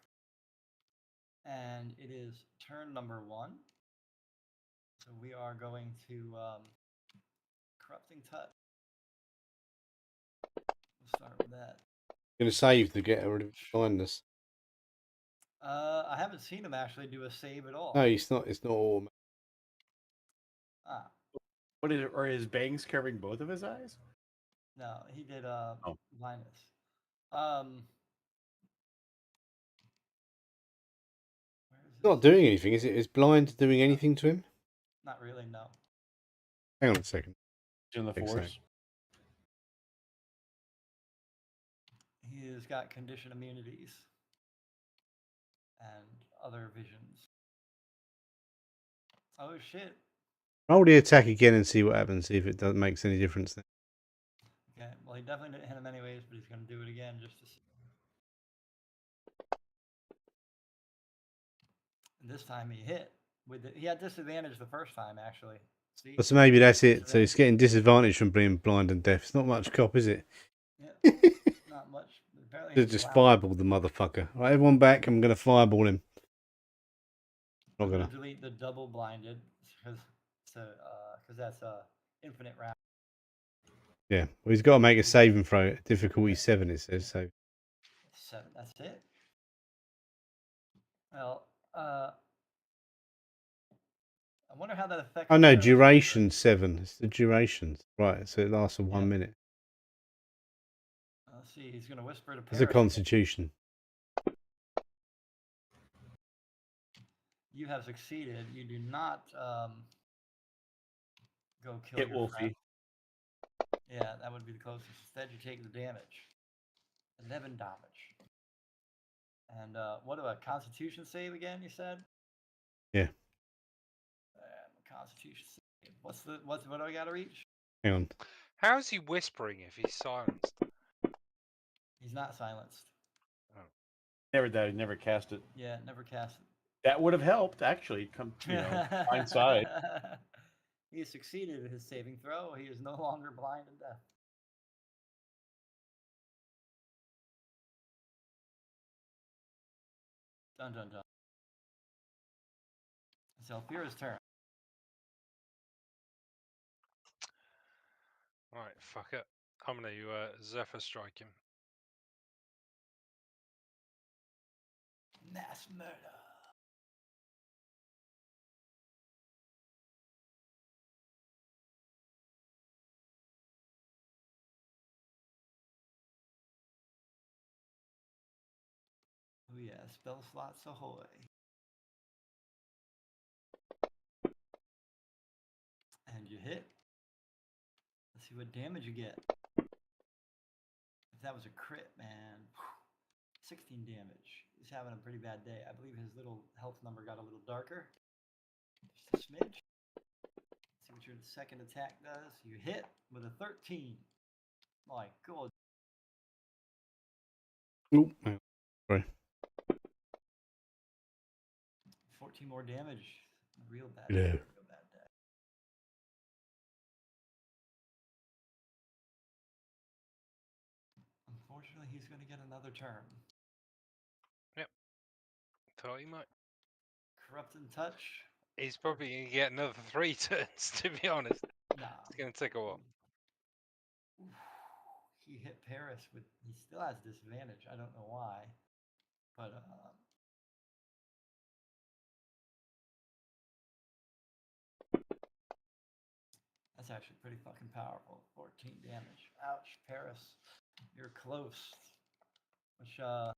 And it is turn number 1. So we are going to corrupting touch. We'll start with that. Gonna save to get rid of blindness. I haven't seen him actually do a save at all. No, it's not. It's not all. Ah, what is it? Are his bangs covering both of his eyes? no, he did Oh. blindness. Where is It's not this? doing anything, is it? Is blind doing anything to him? Not really, no. Hang on a second. In the Exactly. force. He has got condition immunities and other visions. Oh shit. Roll the attack again and see what happens. See if it doesn't makes any difference. Then. Okay, well he definitely didn't hit him anyways, but he's gonna do it again just to see. And this time he hit. He had disadvantage the first time actually. See? So maybe that's it. So it's getting disadvantage from being blind and deaf. It's not much cop, is it? Yeah, not much. Apparently Just fireball the motherfucker. All right, everyone back. I'm gonna fireball him. Not I'm gonna delete the double blinded because that's infinite round. Yeah, well, he's got to make a saving throw. Difficulty 7, it says. So 7. That's it. Well, I wonder how that affects. oh no, duration 7. It's the duration, right? So it lasts for 1 minute. Let's see. He's gonna whisper to It's a Paris. Constitution. You have succeeded. You do not go kill Hit your Wolfie. friend. Yeah, that would be the closest. Instead, you take the damage. 11 damage. And what do a Constitution save again? You said. Yeah. Constitution save. What do I got to reach? Hang on. How is he whispering if he's silenced? He's not silenced. Oh. Never died. Never cast it. Yeah, never cast it. That would have helped actually. Come, hindsight. He has succeeded in his saving throw. He is no longer blind and deaf. Dun dun dun. It's Elvira's turn. Alright, fuck it. I'm gonna Zephyr strike him. Mass murder. Oh yeah, spell slots ahoy. And you hit. Let's see what damage you get. If that was a crit, man. 16 damage. He's having a pretty bad day. I believe his little health number got a little darker. Just a smidge. Let's see what your second attack does. You hit with a 13. My God. Oop, sorry. 14 more damage. Real bad. Yeah. Real bad day. Unfortunately, he's going to get another turn. Yep. Thought he might. Corrupt and touch. He's probably going to get another 3 turns, to be honest. Nah. It's going to take a while. he hit Paris with. He still has disadvantage. I don't know why, but that's actually pretty fucking powerful. 14 damage. Ouch, Paris, you're close. Which you're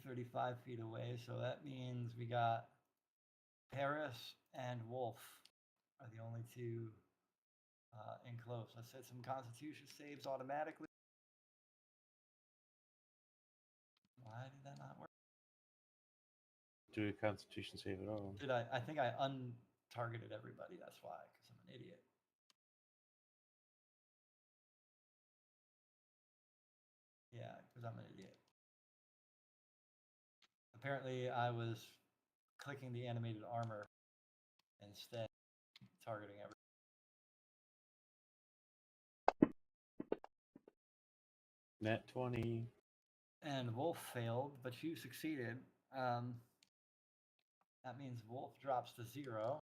35 feet away, so that means we got Paris and Wolf are the only two in close. I said some Constitution saves automatically. Why did that not work? Do a Constitution save at all. Did I? I think I untargeted everybody. That's why, because I'm an idiot. Yeah, because I'm an idiot. Apparently, I was clicking the animated armor instead, targeting everything. Nat 20. And Wolf failed, but you succeeded. That means Wolf drops to 0.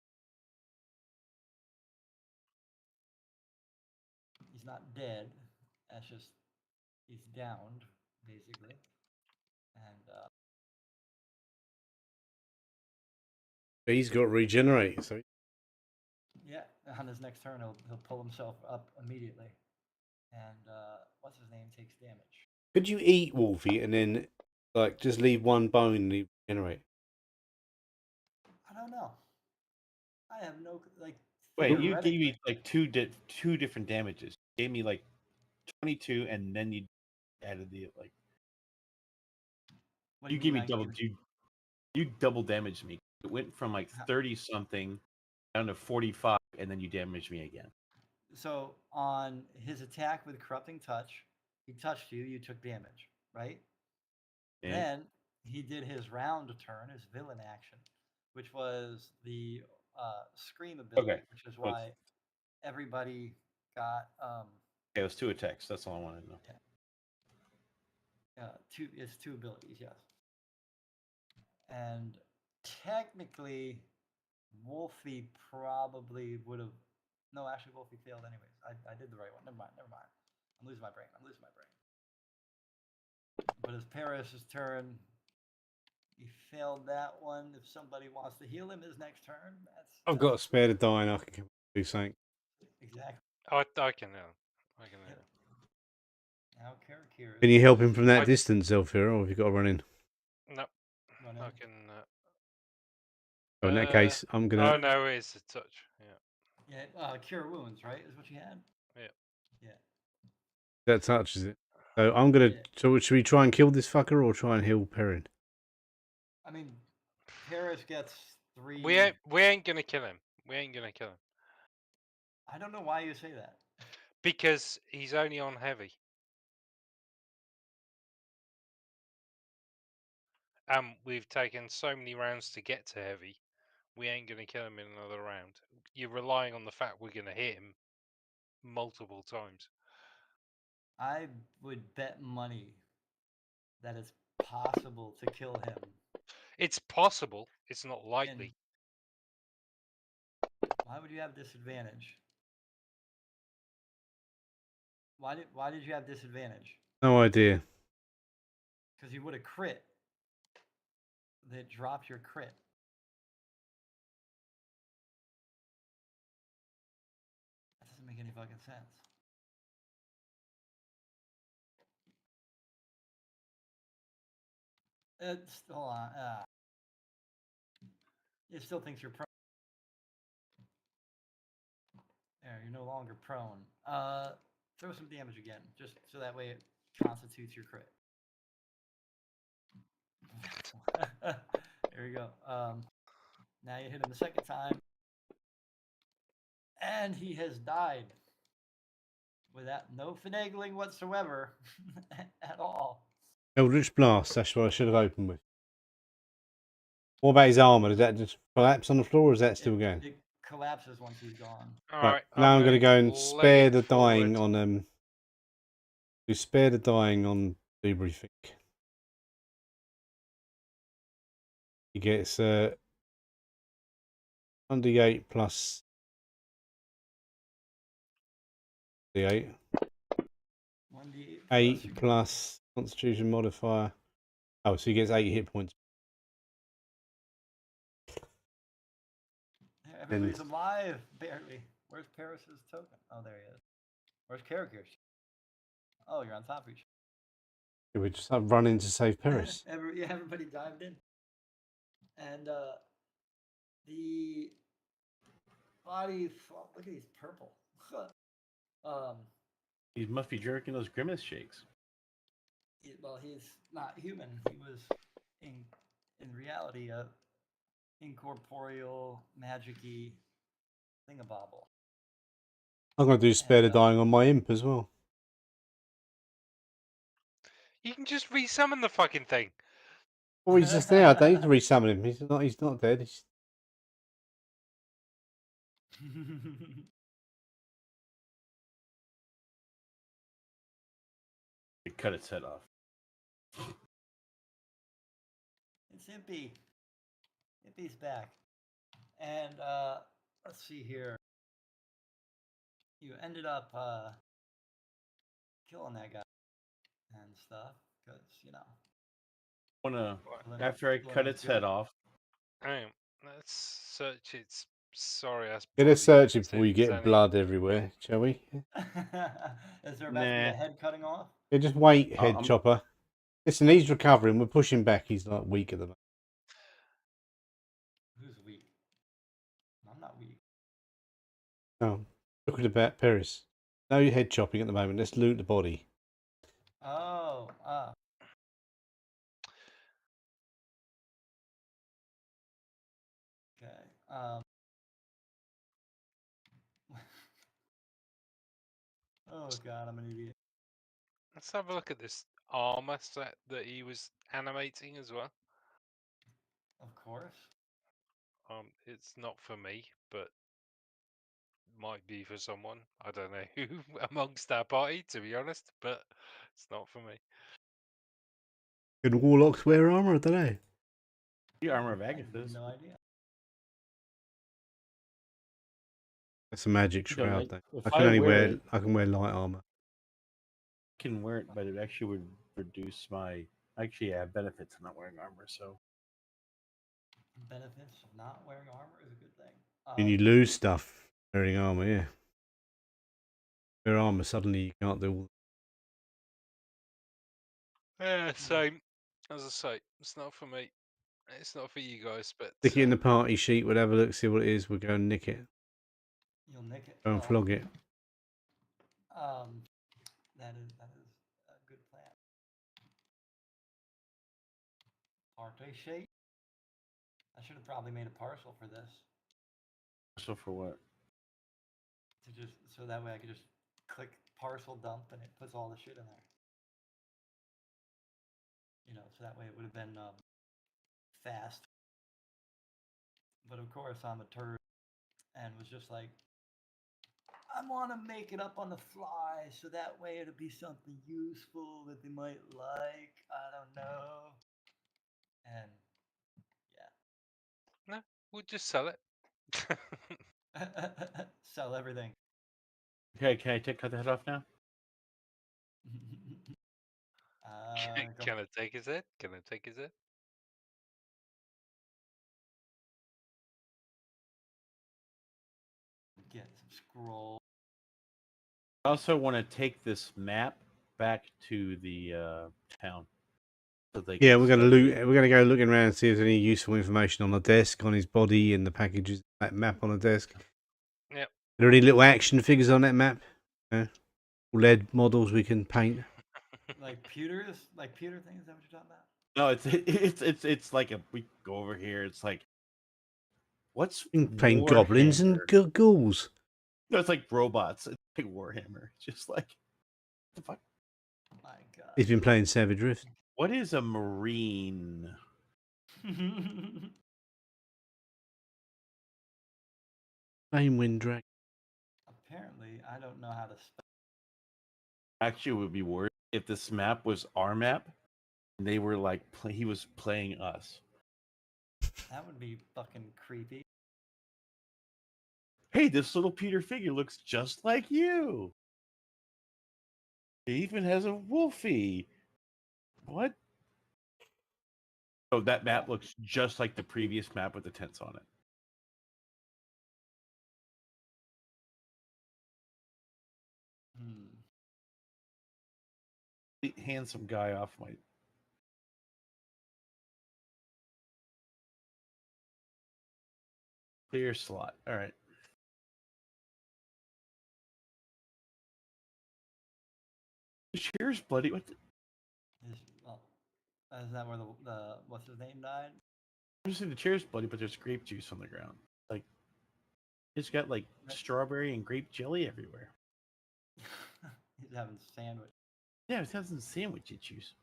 He's not dead. That's just he's downed, basically. And He's got regenerate, so yeah, on his next turn, he'll pull himself up immediately. And what's his name takes damage. could you eat Wolfie and then like just leave one bone and he regenerate? I don't know. I have no like. Wait, you theoretically- gave me like two different damages. You gave me like 22, and then you added the like. What do You gave mean me I double. gave- You double damaged me. It went from like 30 something down to 45, and then you damaged me again. So on his attack with corrupting touch, he touched you. You took damage, right? And Then he did his round turn, his villain action, which was the scream ability, Okay, which is so it's- why everybody got yeah, it was 2 attacks. That's all I wanted to know. two. It's 2 abilities, yes. And technically, Wolfie probably would have. No, actually, Wolfie failed anyways. I did the right one. Never mind. I'm losing my brain. But it's Paris' turn. He failed that one. If somebody wants to heal him his next turn, I've got to spare the dying. I can do something. exactly. I can now. I can Yep. now. Now Karakir. Can you help him from that distance, Elfira, or have you got to run in? No, Run in. I can. Oh, in that case, I'm gonna. Oh no, it's a touch. Yeah. Yeah, cure wounds, right? Is what you had. Yeah. Yeah. That touches it. So I'm gonna. Yeah. So should we try and kill this fucker or try and heal Perrin? I mean, Paris gets 3. We ain't gonna kill him. We ain't gonna kill him I don't know why you say that. because he's only on heavy. We've taken so many rounds to get to heavy. We ain't gonna kill him in another round. You're relying on the fact we're gonna hit him multiple times. I would bet money that it's possible to kill him. It's possible. It's not likely. Why would you have disadvantage? Why did you have disadvantage? No idea. Because you would have crit. That dropped your crit. That doesn't make any fucking sense. It's hold on. It still thinks you're prone. There, you're no longer prone. Throw some damage again, just so that way it constitutes your crit. There you go. Now you hit him the second time, and he has died without no finagling whatsoever at all. Eldritch Blast. That's what I should have opened with. What about his armor? Does that just collapse on the floor, or is that still going? It collapses once he's gone. All Right. right. Now I'm going to go and leg spare it the dying forward. on We spare the dying on debriefing. He gets 1d8 plus D8. 1d8 plus 8 your plus Constitution modifier. Oh, so he gets 8 hit points. Everybody's alive, barely. Where's Paris's token? Oh, there he is. Where's Karagir's? Oh, you're on top of each. We just running to save Paris. Everybody dived in. And the body, look at these purple. He must be jerking those grimace shakes. Well, he's not human. He was in reality a incorporeal, magic-y thingabobble. I'm going to do spare the dying on my imp as well. You can just resummon the fucking thing. Well, he's just there. I don't need to resummon him. He's not dead. He's... They cut its head off. It's Impy. Impy's back. And let's see here. You ended up killing that guy and stuff because, After I cut its head off. Let's search its sorry ass. Get a search before you there's get blood everywhere, shall we? Is there about to be a head cutting off? Yeah, just wait, head chopper. Listen, he's recovering. We're pushing back. He's like weak at the moment. Who's weak? I'm not weak. Oh, talking about Paris. No head chopping at the moment. Let's loot the body. Oh, okay. Oh god, I'm an idiot. Let's have a look at this armor set that he was animating as well. Of course. It's not for me, but might be for someone. I don't know who amongst our party, to be honest, but it's not for me. Can warlocks wear armor? I don't know. The armor of Agathis. No idea. That's a magic So, shroud, like, though. if I can only wear. it, I can wear light armor. I can wear it, but it actually would reduce my. Actually, I have benefits of not wearing armor, so. Benefits of not wearing armor is a good thing. And you lose stuff wearing armor, yeah. Wear armor, suddenly you can't do all. Yeah, so as I say, it's not for me. It's not for you guys, but Stick it in the party sheet. We'll have a look, see what it is. We'll go and nick it. You'll nick it. Go and flog it. That is a good plan. Party sheet. I should have probably made a parcel for this. So for what? So that way I could just click parcel dump and it puts all the shit in there. So that way it would have been fast. But of course I'm a turd and was just like, I want to make it up on the fly so that way it'll be something useful that they might like. I don't know. And no, we'll just sell it. sell everything. Okay, can I cut the head off now? Can I take his head? Can I take his head? Get some scroll. I also want to take this map back to the town. So Yeah, we're gonna loot. We're gonna go looking around and see if there's any useful information on the desk, on his body, and the packages. That map on the desk. Yep. Are there any little action figures on that map? LED models we can paint. Like pewters, like pewter things. Is that what you're talking about? No, it's like we go over here. It's like what's paint goblins and ghouls. No, it's like robots. It's like Warhammer. It's just like what the fuck. My God. He's been playing Savage Rift. What is a marine? Flame Wind Dragon. Apparently, I don't know how to spell. Actually, it would be worse if this map was our map. And they were like he was playing us. That would be fucking creepy. Hey, this little Peter figure looks just like you. It even has a Wolfie. What? Oh, that map looks just like the previous map with the tents on it. Handsome guy off my. Clear slot. All right. Cheers, bloody. What? Is that where the what's his name died? I'm just saying the chair's bloody, but there's grape juice on the ground. Like, it's got like strawberry and grape jelly everywhere. He's having sandwich. Yeah, it has some sandwich juice.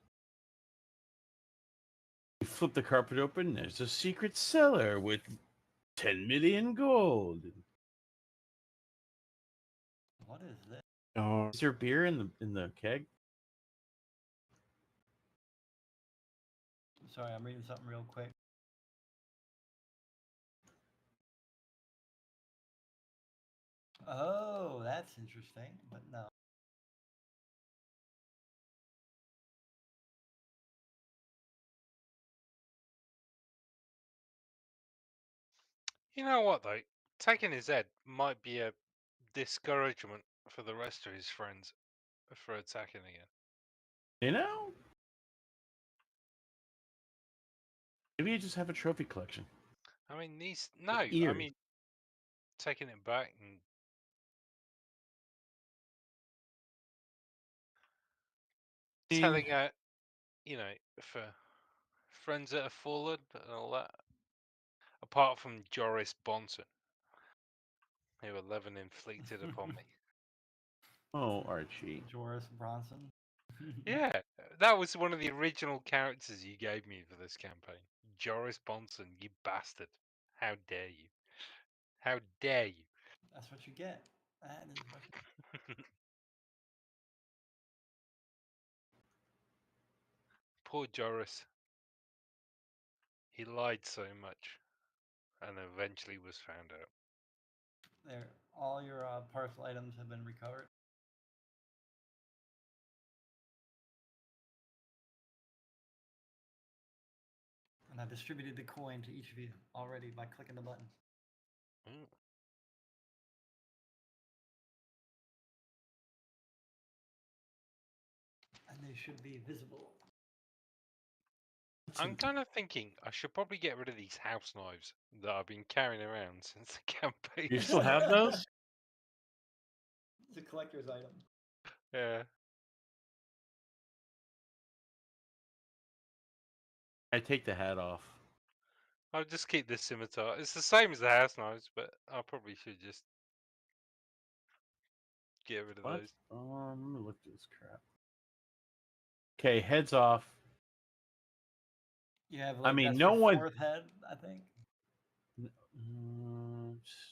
You flip the carpet open. There's a secret cellar with 10 million gold. What is this? Oh, Is there beer in the keg? Sorry, I'm reading something real quick. Oh, that's interesting, but no. You know what though? Taking his head might be a discouragement for the rest of his friends for attacking again. You know? Maybe you just have a trophy collection. I mean, these no. I ears. mean, taking it back and telling you know, for friends that have fallen and all that. Apart from Joris Bonson, who 11 inflicted upon me. Oh, Archie. Joris Bronson. Yeah, that was one of the original characters you gave me for this campaign. Joris Bonson, you bastard. How dare you? How dare you? That's what you get. That is what you... Poor Joris. He lied so much and eventually was found out. There, all your parcel items have been recovered. And I've distributed the coin to each of you already by clicking the button. Mm. And they should be visible. I'm kind of thinking I should probably get rid of these house knives that I've been carrying around since the campaign. You still have those? It's a collector's item. Yeah. I take the hat off. I'll just keep this scimitar. It's the same as the house knives, but I probably should just get rid of What? those. Let me look at this crap. Okay, heads off. You have like, I mean, that's no your one. fourth head, I think.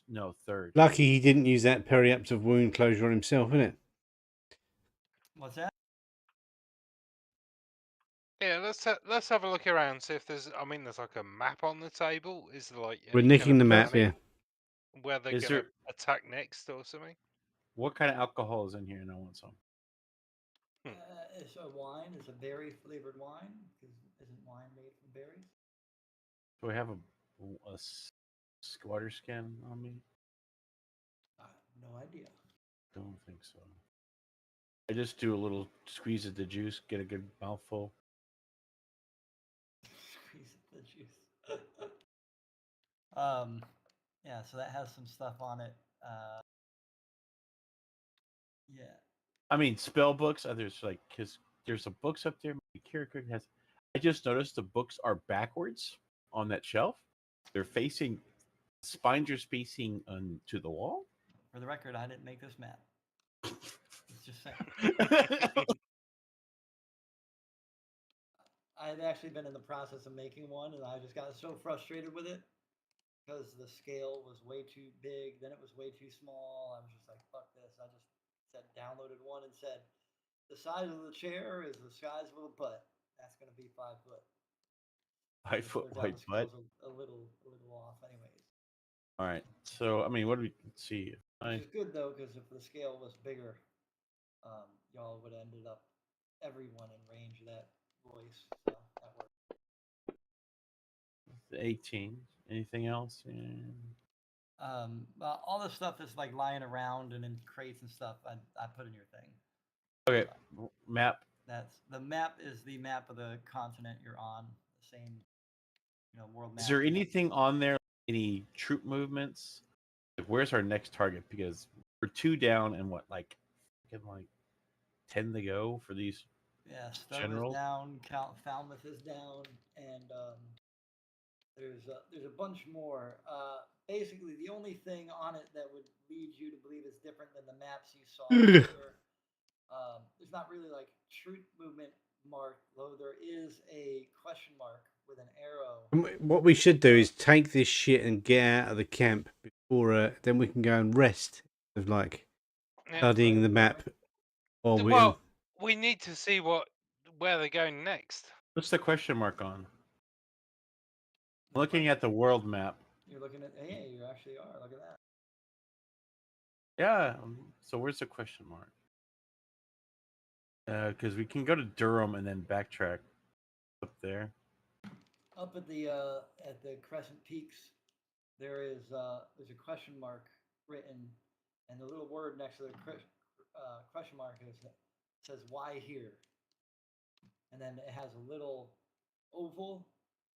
No, third. lucky he didn't use that periaptive wound closure on himself, isn't it? What's that? Yeah, let's have a look around. See if there's. I mean, there's like a map on the table. Is there like We're any nicking kind the of map, planning yeah. where they're Is gonna there- attack next or something? What kind of alcohol is in here? And I want some. It's a wine. It's a berry flavored wine. Because isn't wine made from berries? Do I have a squatter skin on me? I have no idea. Don't think so. I just do a little squeeze of the juice, get a good mouthful. Squeeze the juice. Yeah, so that has some stuff on it. Yeah. I mean, spell books. There's like, cause there's some books up there. Kira has. I just noticed the books are backwards on that shelf. They're facing, spines are facing to the wall. For the record, I didn't make this map. It's just saying. I had actually been in the process of making one, and I just got so frustrated with it because the scale was way too big, then it was way too small. I was just like, fuck this. I just downloaded one and said, the size of the chair is the size of a butt. That's going to be 5 foot. 5 foot Turns out white the butt. scale's a little off, anyways. All right. So I mean, what do we let's see? Which is good though, because if the scale was bigger, y'all would have ended up everyone in range of that voice. So that worked. 18. Anything else? All the stuff that's like lying around and in crates and stuff, I put in your thing. Okay, map. That's the map is the map of the continent you're on. The same, world map. Is there anything on there? Any troop movements? Like, where's our next target? Because we're 2 down and what, like 10 to go for these. Yeah, Stowe General? is down. Falmouth is down, and there's a bunch more. Basically, the only thing on it that would lead you to believe it's different than the maps you saw earlier. There's not really like troop movement mark, though there is a question mark with an arrow. What we should do is take this shit and get out of the camp before, then we can go and rest. Of like Yeah. studying the map. Or Well, we need to see where they're going next. What's the question mark on? Looking at the world map. You're looking at. Yeah, you actually are. Look at that. Yeah. So where's the question mark? Because we can go to Durham and then backtrack up there. Up at the Crescent Peaks, there's a question mark written, and the little word next to the question mark says "Why here?" And then it has a little oval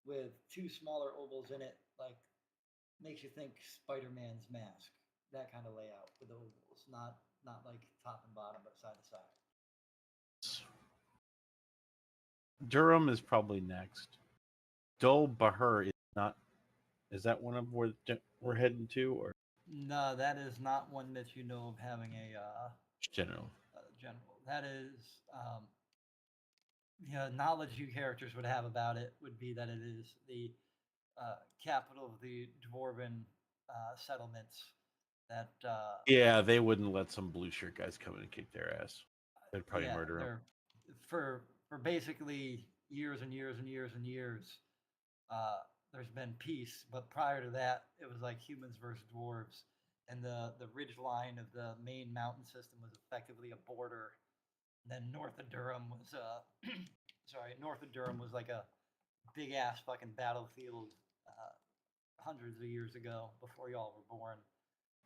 with 2 smaller ovals in it, like makes you think Spider-Man's mask. That kind of layout with the ovals, not like top and bottom, but side to side. Durham is probably next. Dol Bahur is not. Is that one of where we're heading to, or No, that is not one that you know of having a general? general. That is knowledge you characters would have about it would be that it is the capital of the dwarven settlements. That Yeah, they wouldn't let some blue shirt guys come in and kick their ass. They'd probably murder them. For basically years and years and years and years. There's been peace, but prior to that, it was like humans versus dwarves, and the ridge line of the main mountain system was effectively a border. And then north of Durham was north of Durham was like a big ass fucking battlefield hundreds of years ago before y'all were born.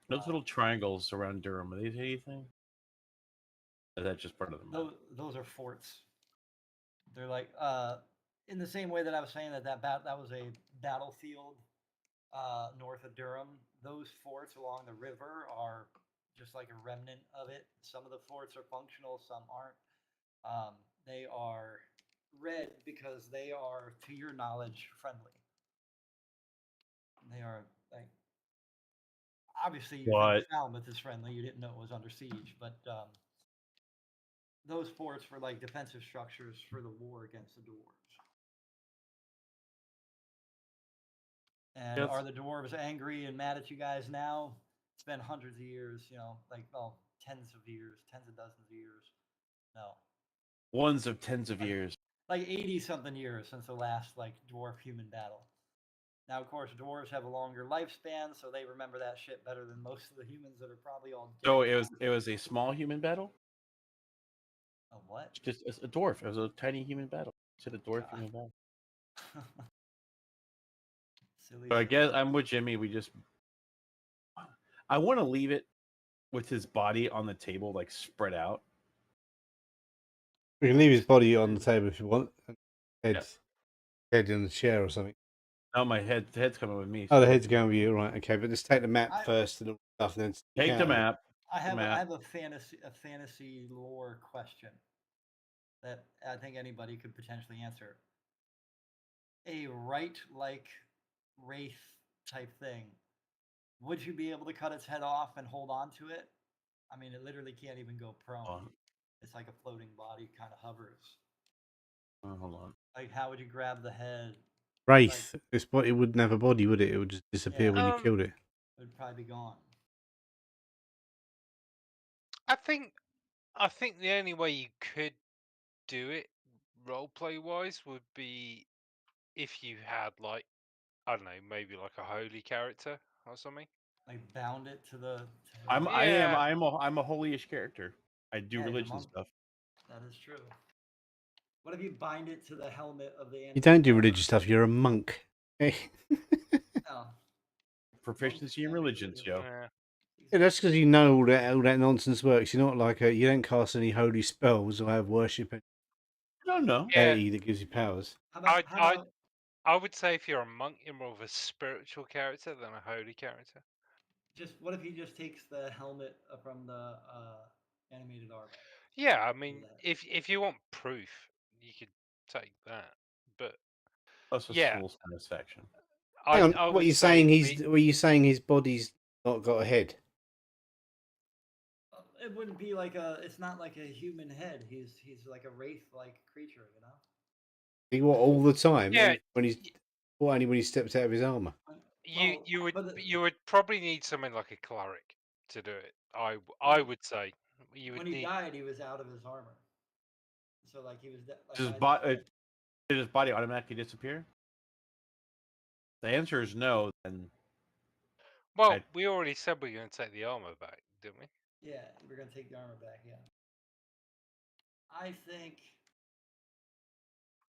Those little triangles around Durham, are they anything? Or is that just part of the map? Those are forts. They're like in the same way that I was saying that that was a battlefield north of Durham. Those forts along the river are just like a remnant of it. Some of the forts are functional, some aren't. They are red because they are, to your knowledge, friendly. They are like obviously you think Falmouth is friendly. You didn't know it was under siege, but those forts were like defensive structures for the war against the dwarves. And Yes. are the dwarves angry and mad at you guys now? It's been hundreds of years, tens of years, tens of dozens of years. No. Ones of tens of years. Like 80 something years since the last like dwarf human battle. Now, of course, dwarves have a longer lifespan, so they remember that shit better than most of the humans that are probably all dead. So it was a small human battle? A what? Just a dwarf. It was a tiny human battle. It's a dwarf human battle. Silly. But I guess I'm with Jimmy. I want to leave it with his body on the table, like spread out. We can leave his body on the table if you want. Head in the chair or something. No, my head's coming with me. Oh, the head's going with you, right? Okay, but just take the map first and all stuff, and then take the map. I have a fantasy lore question that I think anybody could potentially answer. A right-like wraith type thing, would you be able to cut its head off and hold on to it? I mean, it literally can't even go prone. It's like a floating body, kind of hovers. Hold on. Like, how would you grab the head? Wraith. It wouldn't have a body, would it? It would just disappear when you killed it. It would probably be gone. I think the only way you could do it roleplay wise would be if you had like, I don't know, maybe like a holy character or something. Like bound it to the. I'm a holy-ish character. I do Yeah, he's a religion monk. stuff. That is true. What if you bind it to the helmet of the? You don't do armor? religious stuff. You're a monk. No. Proficiency in can't be religions, yo. Yeah. Yeah, that's because you know all that nonsense works. You're not like you don't cast any holy spells or have worship and No. Yeah. deity that gives you powers. I would say if you're a monk, you're more of a spiritual character than a holy character. just what if he just takes the helmet from the animated armor? Yeah, I mean, that. if you want proof, you could take that. But Plus a yeah, soul satisfaction. Hang on, I what would are you say saying? Were you saying his body's not got a head? It wouldn't be like a. It's not like a human head. He's like a wraith-like creature, you know. He what all the time? Yeah, When he's or only when he steps out of his armor. you would probably need something like a cleric to do it. I would say you would when he need. died, he was out of his armor. So like he was like Did his body automatically disappear? The answer is no. Then Well, we already said we are going to take the armor back, didn't we? yeah, we're gonna take the armor back. Yeah, I think.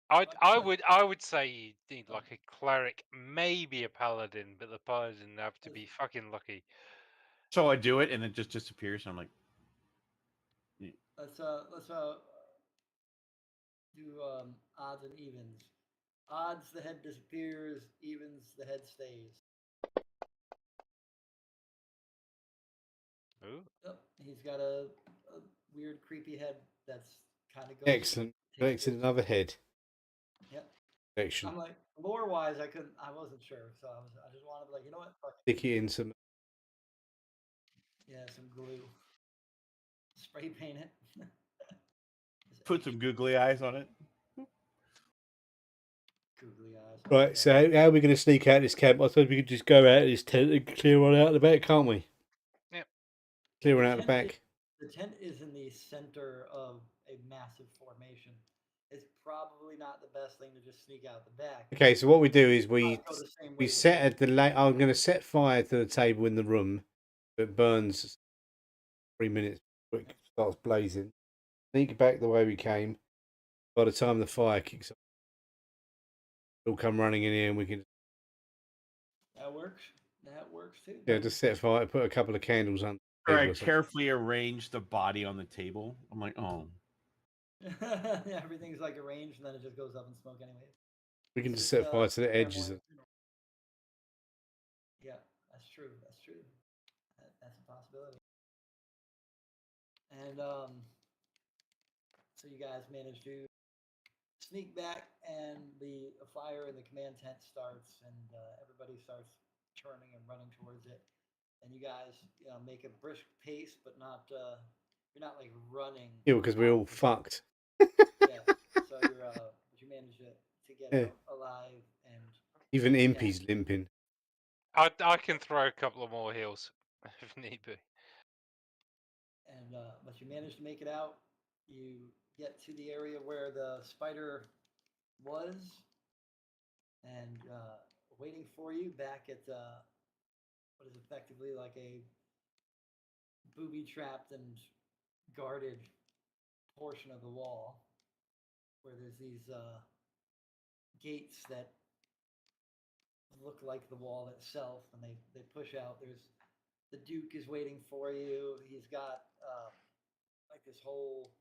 I would say you need like a cleric, maybe a paladin, but the paladin have to be fucking lucky. so I do it and it just disappears. And I'm like, Let's do odds and evens. Odds, the head disappears. Evens, the head stays. Ooh. Oh, he's got a weird, creepy head that's kind of goes. Excellent. Excellent. Another head. Yep. Section. I'm like lore wise, I wasn't sure, so I just wanted to be like, you know what? Fuck it. Stick it in some. Yeah, some glue. Spray paint it. put some googly eyes on it. Googly eyes. Right, so how are we going to sneak out of this camp? I suppose we could just go out of this tent and clear one out the back, can't we? Yep. Clear one out the back. The tent is in the center of a massive formation. It's probably not the best thing to just sneak out the back. Okay, so what we do is we we set at the late. I'm going to set fire to the table in the room. It burns 3 minutes before it starts blazing. Sneak back the way we came. By the time the fire kicks off, we'll come running in here and we can. That works. That works too. Yeah, just set fire. Put a couple of candles on. Or I carefully arrange the body on the table. I'm like, oh. Yeah, everything's like arranged, and then it just goes up in smoke anyway. We can just set fire to the edges. Yeah, that's true. That's true. That's a possibility. And so you guys managed to sneak back, and the fire in the command tent starts, and everybody starts turning and running towards it. And you guys, make a brisk pace, but not you're not like running. Yeah, because we're all fucked. Yeah. So but you managed to get out alive, and even Impy's limping. I can throw a couple of more heals if need be. And but you managed to make it out. You get to the area where the spider was, and waiting for you back at what is effectively like a booby-trapped and guarded portion of the wall, where there's these gates that look like the wall itself, and they push out. There's the Duke is waiting for you. He's got like this whole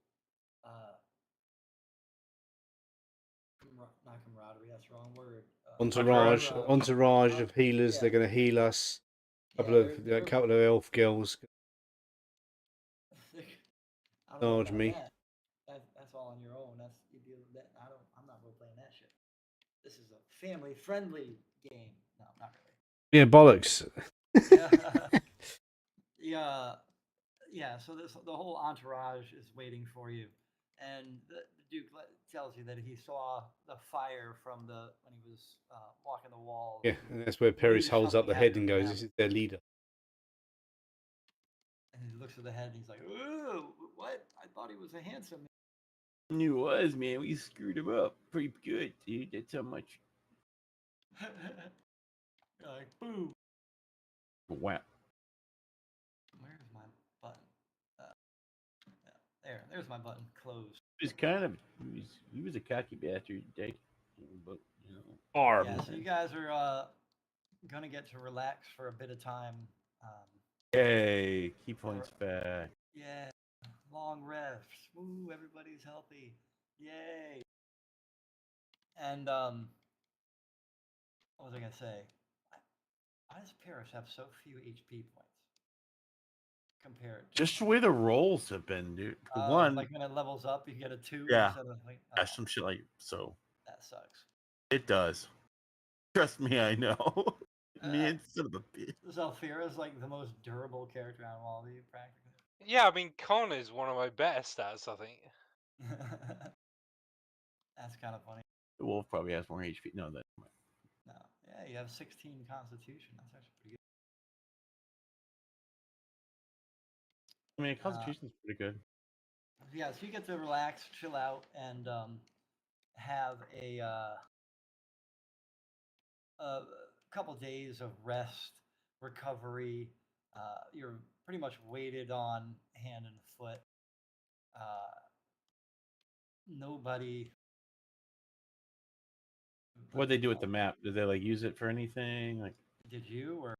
not camaraderie, that's the wrong word. Entourage of healers. Yeah. They're going to heal us. A couple of elf girls. Charge me. That's all on your own. That's you deal with that. I'm not role playing that shit. This is a family friendly game. No, not really. Yeah, bollocks. Yeah. So the whole entourage is waiting for you, and the Duke tells you that he saw the fire from when he was walking the wall. Yeah, and that's where Paris holds up the head and goes, "This is their leader." And he looks at the head and he's like, "Ooh, what? I thought he was a handsome man." He was, man. We screwed him up pretty good, dude. That's how much. You're like, boom. Wow. Where's my button? There's my button. Close. He's kind of he was a cocky bastard, Dick. But you know, Yeah, so you guys are gonna get to relax for a bit of time. yay, key points back. Yeah, long rests. Woo, everybody's healthy. Yay. And what was I gonna say? Why does Paris have so few HP points compared? Just the way the rolls have been, dude. One, like when it levels up, you get a 2 yeah, instead of like. yeah, some shit like so. That sucks. It does. Trust me, I know. Me and son of a bitch. Zelfira is like the most durable character out of all of you, practically. Yeah, I mean, Con is one of my better stats, I think. That's kind of funny. The wolf probably has more HP. No, that. No, yeah, you have 16 Constitution. That's actually pretty good. I mean, Constitution's pretty good. Yeah, so you get to relax, chill out, and have a couple days of rest, recovery. You're pretty much weighted on hand and foot. Nobody. What'd they do with the map? Did they like use it for anything? Like, Did you or?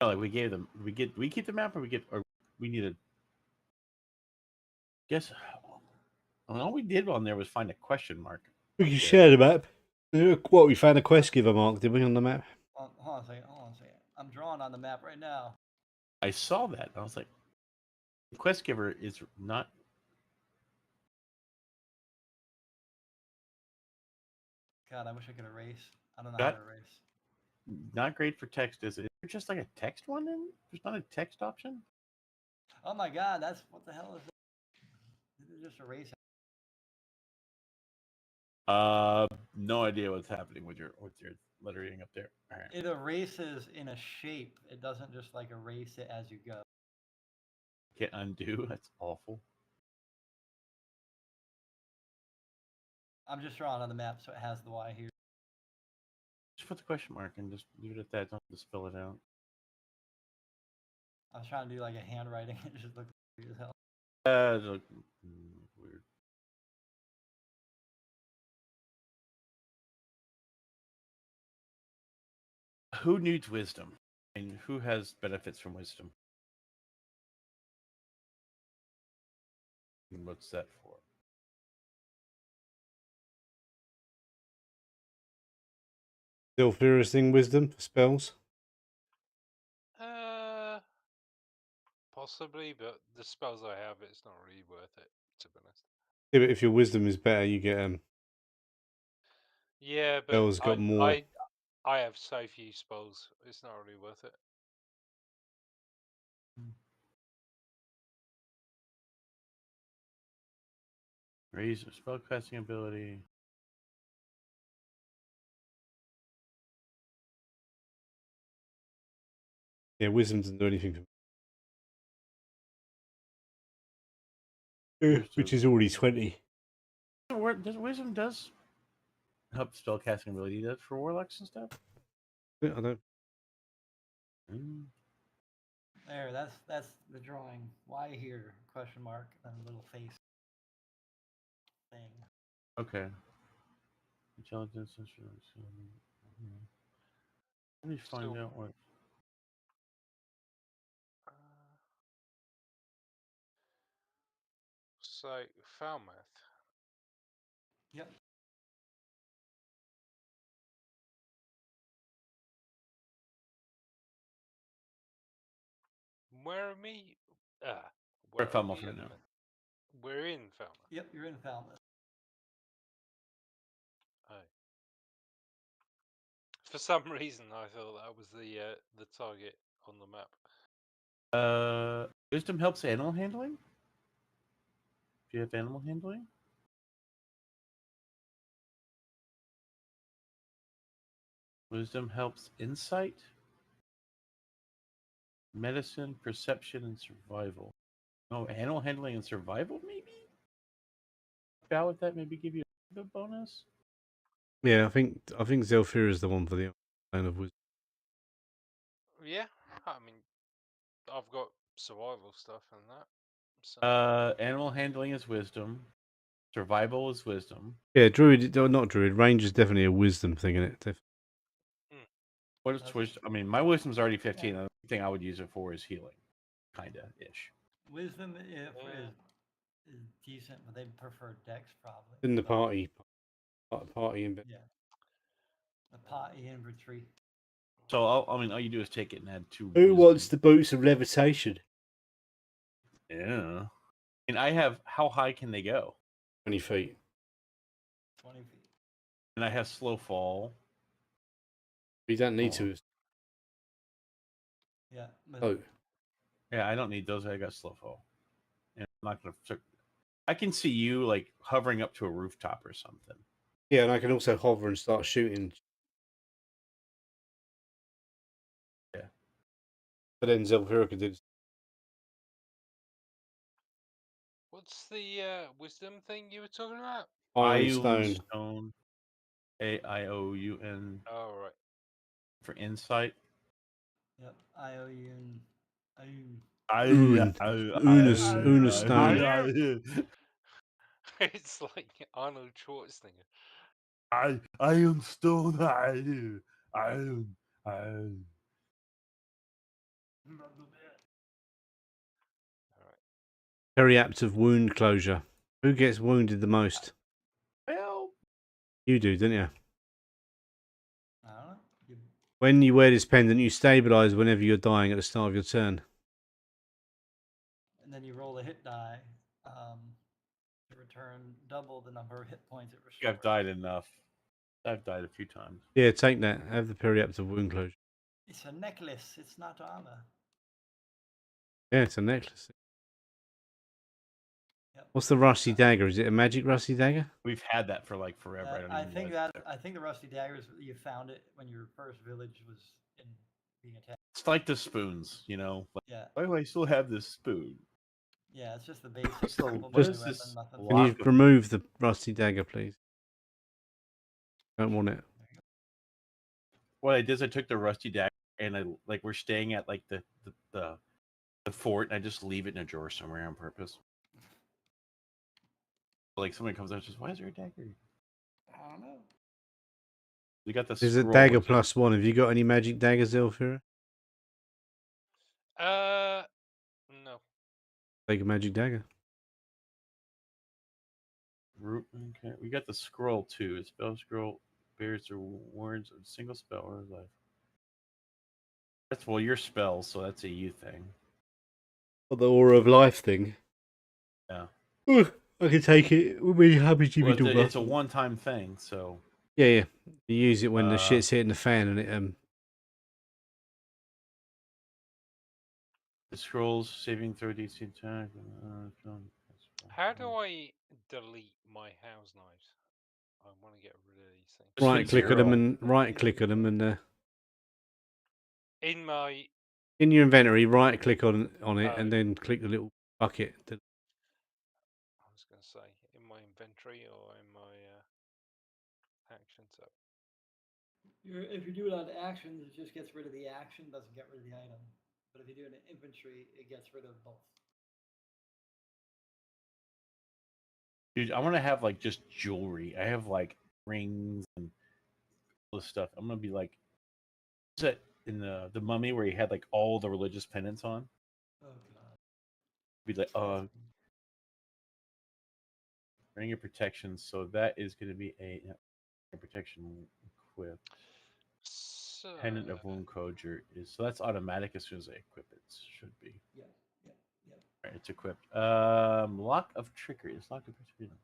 no, like we gave them. We keep the map, or we need a. Guess. All we did on there was find a question mark. We can share the map. What, we found a quest giver mark, did we, on the map? Hold on a second. I'm drawing on the map right now. I saw that. I was like, the quest giver is not. God, I wish I could erase. I don't know That- how to erase. Not great for text, is it? Is there just like a text one in? There's not a text option? Oh my God, that's what the hell is that? Did it just erase it? No idea what's happening with your lettering up there. All right. It erases in a shape. It doesn't just like erase it as you go. Can't undo. That's awful. I'm just drawing on the map, so it has the Y here. Just put the question mark and just leave it at that. Don't have to spell it out. I was trying to do like a handwriting. It just looked weird as hell. Weird. Who needs wisdom? And who has benefits from wisdom? And what's that for? Zelfira's thing, wisdom for spells. Possibly, but the spells I have, it's not really worth it, to be honest. Yeah, but if your wisdom is better, you get Yeah, but spells got more. I have so few spells, it's not really worth it. Raise spellcasting ability. Yeah, wisdom doesn't do anything for me. Which is already 20. Wisdom does help spellcasting ability does for warlocks and stuff. I don't. There, that's the drawing. Why here? Question mark and a little face thing. Okay. Intelligence. Let me find out what. So, Falmouth. Yep. Where are me? We're at are Falmouth we right at now. the minute? We're in Falmouth. Yep, you're in Falmouth. Oh. For some reason, I thought that was the target on the map. Wisdom helps animal handling. Do you have animal handling? Wisdom helps insight, medicine, perception, and survival. Oh, animal handling and survival, maybe? Bow with that, maybe give you a bonus? Yeah, I think Zelfira is the one for the line of wisdom. Yeah, I mean, I've got survival stuff and that. So, Animal handling is wisdom. Survival is wisdom. Yeah, druid, not druid. Range is definitely a wisdom thing in it. What is That's- wisdom? I mean, my wisdom's already 15. The only thing I would use it for is healing, kinda ish. Wisdom yeah. is decent, but they prefer Dex probably. In the party in bit. Yeah. The party infantry. So I mean, all you do is take it and add 2 Who wisdom. wants the boots of levitation? Yeah. And I have, how high can they go? 20 feet. 20 feet. And I have slow fall. You don't need Oh. to. Yeah. Oh, Yeah, I don't need those. I got slow fall. And I'm not gonna. I can see you like hovering up to a rooftop or something. yeah, and I can also hover and start shooting. Yeah. But then Zelfira could do. What's the wisdom thing you were talking about? Iron stone. Stone. AIOUN Oh, right. for insight. Yep. IOUN. Una stone. It's like Arnold Schwarzenegger. I am stone. I am. All right. Periaptive wound closure. Who gets wounded the most? Well, You do, don't you? I don't know. When you wear this pendant, you stabilize whenever you're dying at the start of your turn. And then you roll a hit die to return double the number of hit points it I restores. think I've died enough. I've died a few times. Yeah, take that. Have the periaptive wound closure. It's a necklace. It's not armor. Yeah, it's a necklace. Yep. What's the rusty dagger? Is it a magic rusty dagger? We've had that for like forever. I don't I even think realize I think the rusty daggers you found it when your first village was in being attacked. it's like the spoons, you know. Like, Yeah. why do I still have this spoon? Yeah, it's just the basic So simple what melee is this weapon, nothing. Can you Lock of- remove the rusty dagger, please? Don't want it. What I did is I took the rusty dagger and I like we're staying at like the fort and I just leave it in a drawer somewhere on purpose. Like someone comes out and says, "Why is there a dagger?" I don't know. We got the There's a scroll dagger with- +1. Have you got any magic daggers, Zelfira? No. Take a magic dagger. Okay, we got the scroll too. A spell scroll bears the words of a single spell or life. That's well, your spells, so that's a you thing. Or the aura of life thing. Yeah. Ooh, I can take it. We'll be happy to Well, be it's a one-time thing, so Yeah. You use it when the Uh, shit's hitting the fan and it the scrolls saving throw DC attack. How do I delete my house knives? I want to get rid of these things. Just hit right click on them zero. and right click on them and In my. in your inventory right click on it Oh. and then click the little bucket. I was going to say in my inventory or in my actions. So If you do it on actions, it just gets rid of the action, doesn't get rid of the item. But if you do it in infantry, it gets rid of both. Dude, I want to have like just jewelry. I have like rings and all this stuff. I'm gonna be like, is that in the Mummy where he had like all the religious pendants on? Oh god. Be like, ring of protection. So that is gonna be a protection equip. So, Pendant of wound closure is so that's automatic as soon as I equip it. Should be. Yeah. All right, it's equipped. Lock of trickery. It's lock of trickery.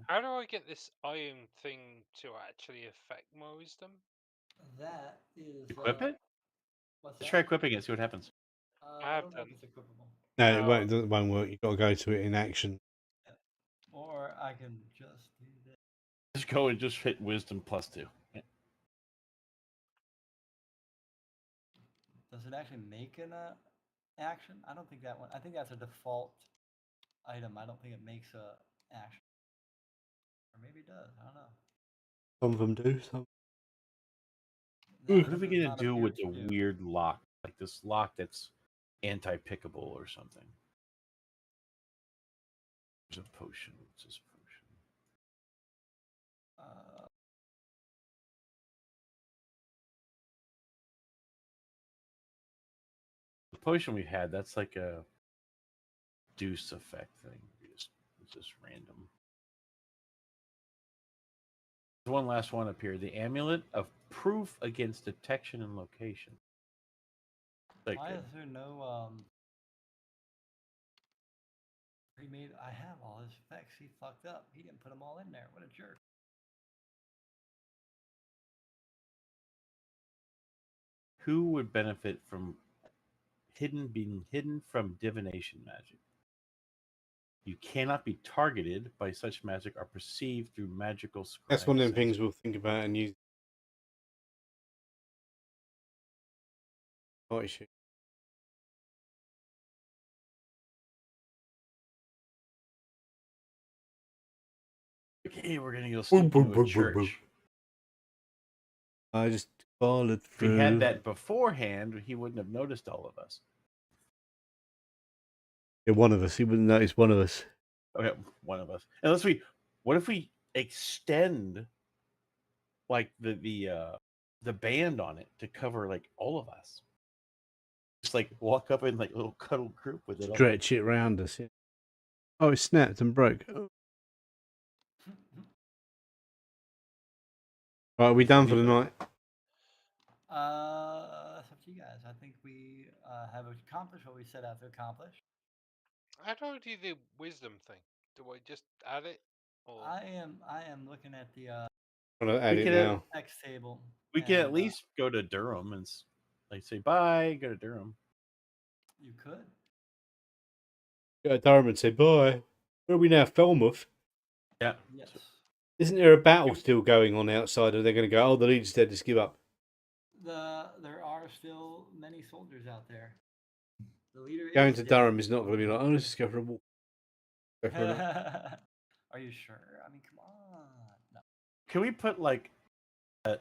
how do I get this iron thing to actually affect my wisdom? That is Equip it? What's Let's that? try equipping it, see what happens. I I have don't know done. if it's equipable. No, it won't work. You've got to go to it in action. Or I can just do this. Just go and just hit wisdom +2. Yeah. Does it actually make an action? I don't think that one. I think that's a default item. I don't think it makes a action. Or maybe it does. I don't know. Some of them do. Some. That What are we does gonna not do appear with to the do. weird lock? Like this lock that's anti-pickable or something. There's a potion. What's this potion? The potion we had, that's like a deuce effect thing. It's just random. There's one last one up here. The amulet of proof against detection and location. Like Why is there no pre-made? I have all his effects. He fucked up. He didn't put them all in there. What a jerk. who would benefit from being hidden from divination magic? You cannot be targeted by such magic or perceived through magical scribe. That's one of them things sensors. we'll think about and use. Party sheet. Okay, we're gonna go sneak into a church. I just followed If we through. had that beforehand, he wouldn't have noticed all of us. Yeah, one of us. He wouldn't notice one of us. Okay, one of us. Unless we, what if we extend like the band on it to cover like all of us? Just like walk up in like a little cuddle group with it. Stretch it round us. Yeah. Oh, it snapped and broke. Oh. Right, are we done for the night? That's up to you guys. I think we have accomplished what we set out to accomplish. How do I do the wisdom thing? Do I just add it? Or I am looking at the I'm gonna add We it can now. X table. We can at and, least go to Durham and like say bye. Go to Durham. You could. Go to Durham and say bye. Where are we now? Falmouth? Yeah. Yes. Isn't there a battle still going on outside? Or they're going to go, oh, the Legion's dead, just give up? There are still many soldiers out there. The leader Going is to dead. Durham is not going to be like, oh, let's just go for a walk. Go for a walk. Are you sure? I mean, come on. No. Can we put like a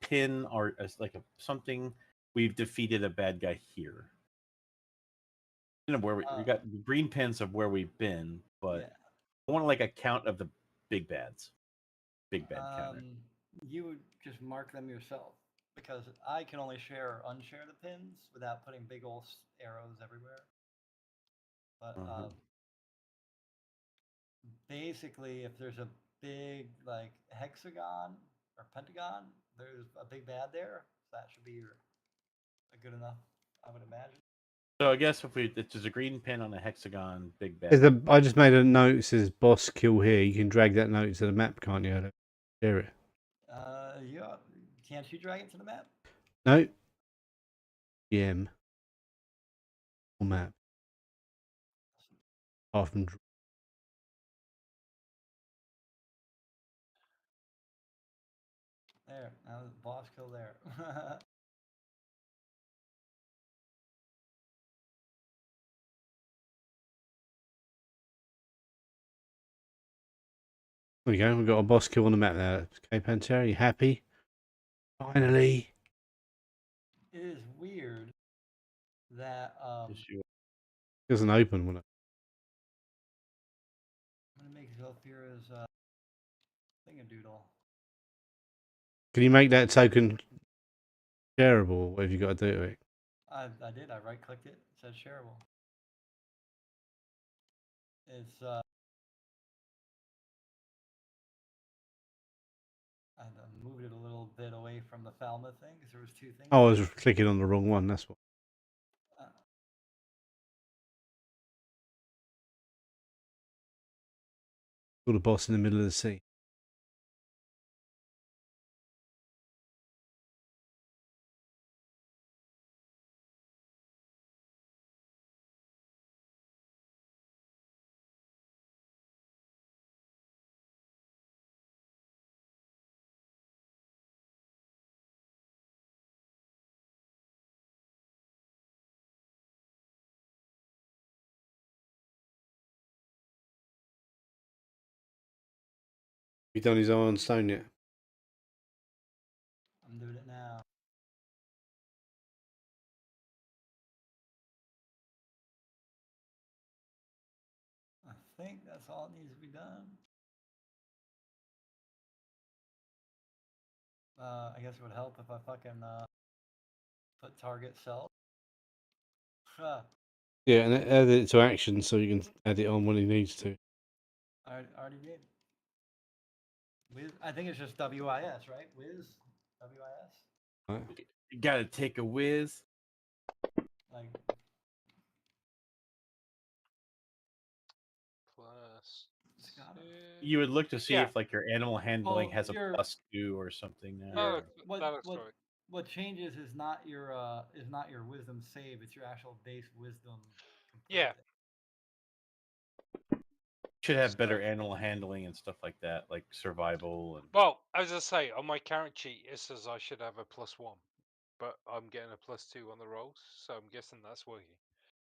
pin or like a something? We've defeated a bad guy here. You know where we got green pins of where we've been, but Yeah. I want like a count of the big bads. Big bad counter. You would just mark them yourself because I can only share or unshare the pins without putting big old arrows everywhere. But basically, if there's a big like hexagon or pentagon, there's a big bad there. So that should be a good enough, I would imagine. So I guess if there's a green pin on a hexagon, big bad. I just made a note that says boss kill here. You can drag that note to the map, can't you? Share it. Yeah. Can't you drag it to the map? No. GM. Map. Apart from There. Now the boss kill there. there we go. We've got a boss kill on the map now. Okay, Pantera, you happy? Finally. It is weird that It doesn't open, will it? I'm gonna make yourself here as thingadoodle. Can you make that token shareable? What have you got to do with it? I did. I right clicked it. It says shareable. It's I moved it a little bit away from the Falmouth thing because there was two things. Oh, I was clicking on the wrong one. That's what. Got a boss in the middle of the sea. You done his iron stone yet? I'm doing it now. I think that's all that needs to be done. I guess it would help if I fucking put target self. Huh. Yeah, and add it to action so you can add it on when he needs to. I already did. Wiz, I think it's just WIS, right? Wiz, WIS. Right. You gotta take a whiz. Like, Plus it's gotta. You would look to see Yeah. if like your animal handling Well, has a your- +2 or something. Oh, There. that looks right. What changes is not your wisdom save. It's your actual base wisdom. Yeah. composite. Should have better So- animal handling and stuff like that, like survival and. Well, as I say, on my character sheet, it says I should have a +1, but I'm getting a +2 on the rolls, so I'm guessing that's working.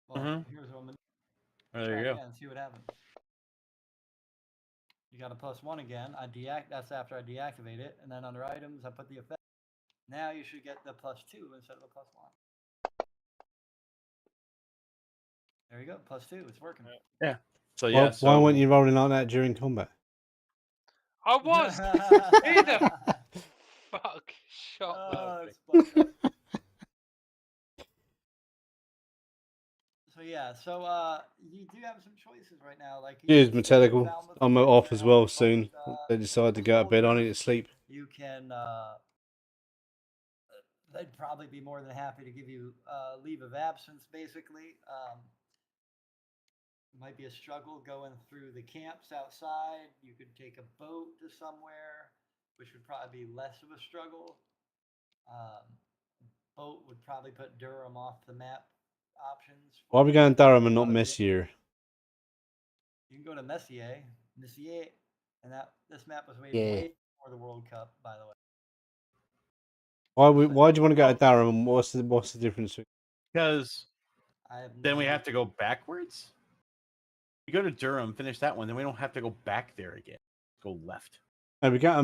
Well, Mhm. here's what I'm gonna Oh, there try you go. again and see what happens. You got a +1 again. That's after I deactivate it, and then under items, I put the effect. Now you should get the +2 instead of a +1. There you go, +2. It's working. Yeah. So yeah. Why So weren't you rolling like that during combat? I was! Who the fuck shot Oh, that it's thing? fucked up. So yeah, you do have some choices right now. Like you Cheers, can stay in Metallical. Falmouth I'm and off as help well the soon. orange, They decide to go to bed. I need to sleep. You can. They'd probably be more than happy to give you leave of absence. Basically, might be a struggle going through the camps outside. You could take a boat to somewhere, which would probably be less of a struggle. Boat would probably put Durham off the map options. Why are we going Durham and not Quite a bit. Messier? You can go to Messier, and this map was made Yeah. way before the World Cup, by the way. Why do you want to go to Durham? What's the difference? because I have no then we idea. have to go backwards. We go to Durham, finish that one, then we don't have to go back there again. Go left. No, we go to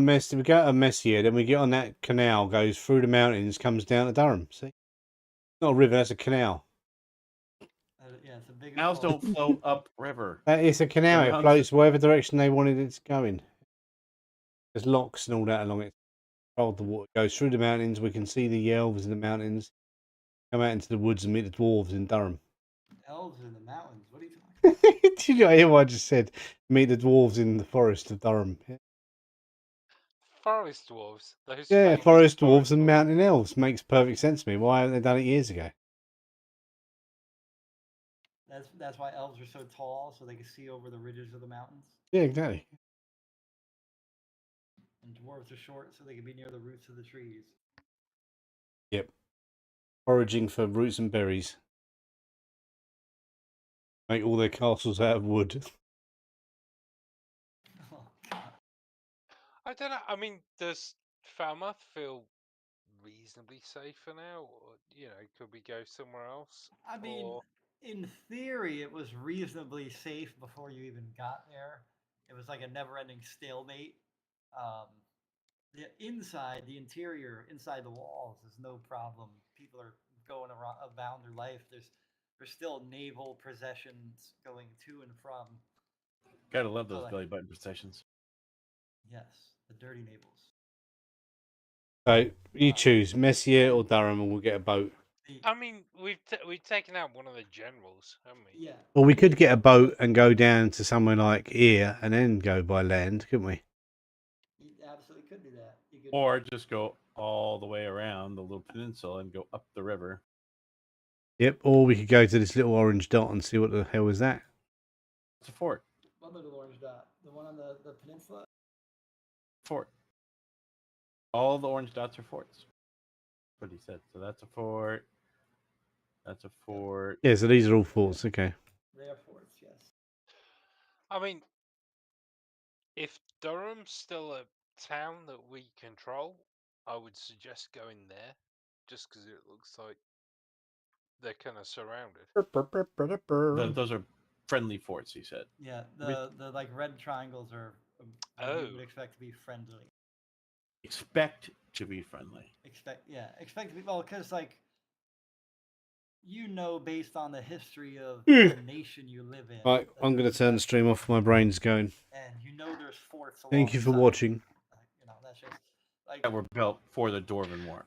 Messier, then we get on that canal, goes through the mountains, comes down to Durham. See, not a river, that's a canal. Yeah, it's a big. Canals don't flow upriver. It's a canal. The It mountains- floats wherever direction they wanted it to go in. There's locks and all that along it. The water goes through the mountains. We can see the elves in the mountains. Come out into the woods and meet the dwarves in Durham. Elves in the mountains. What are you talking about? Did you hear what I just said? Meet the dwarves in the forest of Durham. Forest dwarves. Those Yeah, famous forest dwarves and mountain elves. Makes perfect sense to me. Why haven't they done it years ago? That's why elves are so tall, so they can see over the ridges of the mountains. Yeah, exactly. And dwarves are short, so they can be near the roots of the trees. Yep. Foraging for roots and berries. Make all their castles out of wood. Oh, God. I don't know. I mean, does Falmouth feel reasonably safe for now? Or, could we go somewhere else? I mean, Or- in theory, it was reasonably safe before you even got there. It was like a never-ending stalemate. The interior, inside the walls, is no problem. People are going around about their life. There's still naval processions going to and from. Gotta love those like- belly button processions. Yes, the dirty navels. So you choose Messier or Durham, and we'll get a boat. I mean, we've taken out one of the generals, haven't we? Yeah. Or we could get a boat and go down to somewhere like here, and then go by land, couldn't we? You absolutely could do that. You could, Or just go all the way around the little peninsula and go up the river. Yep. Or we could go to this little orange dot and see what the hell is that. It's a fort. what little orange dot? The one on the peninsula? Fort. All the orange dots are forts. That's what he said. So that's a fort. That's a fort. Yeah. So these are all forts. Okay. They are forts, yes. I mean, if Durham's still a town that we control, I would suggest going there, just because it looks like they're kind of surrounded. Those are friendly forts, he said. Yeah, With- the like red triangles are what you would Oh. expect to be friendly. Expect to be friendly. Expect to be well, because like you know, based on the history of Yeah. the nation you live in. Right, that I'm going to there's turn the that- stream off. My brain's going. And you know, there's forts. Thank you for alongside. watching. You know, that's just like That were built for the Dwarven War.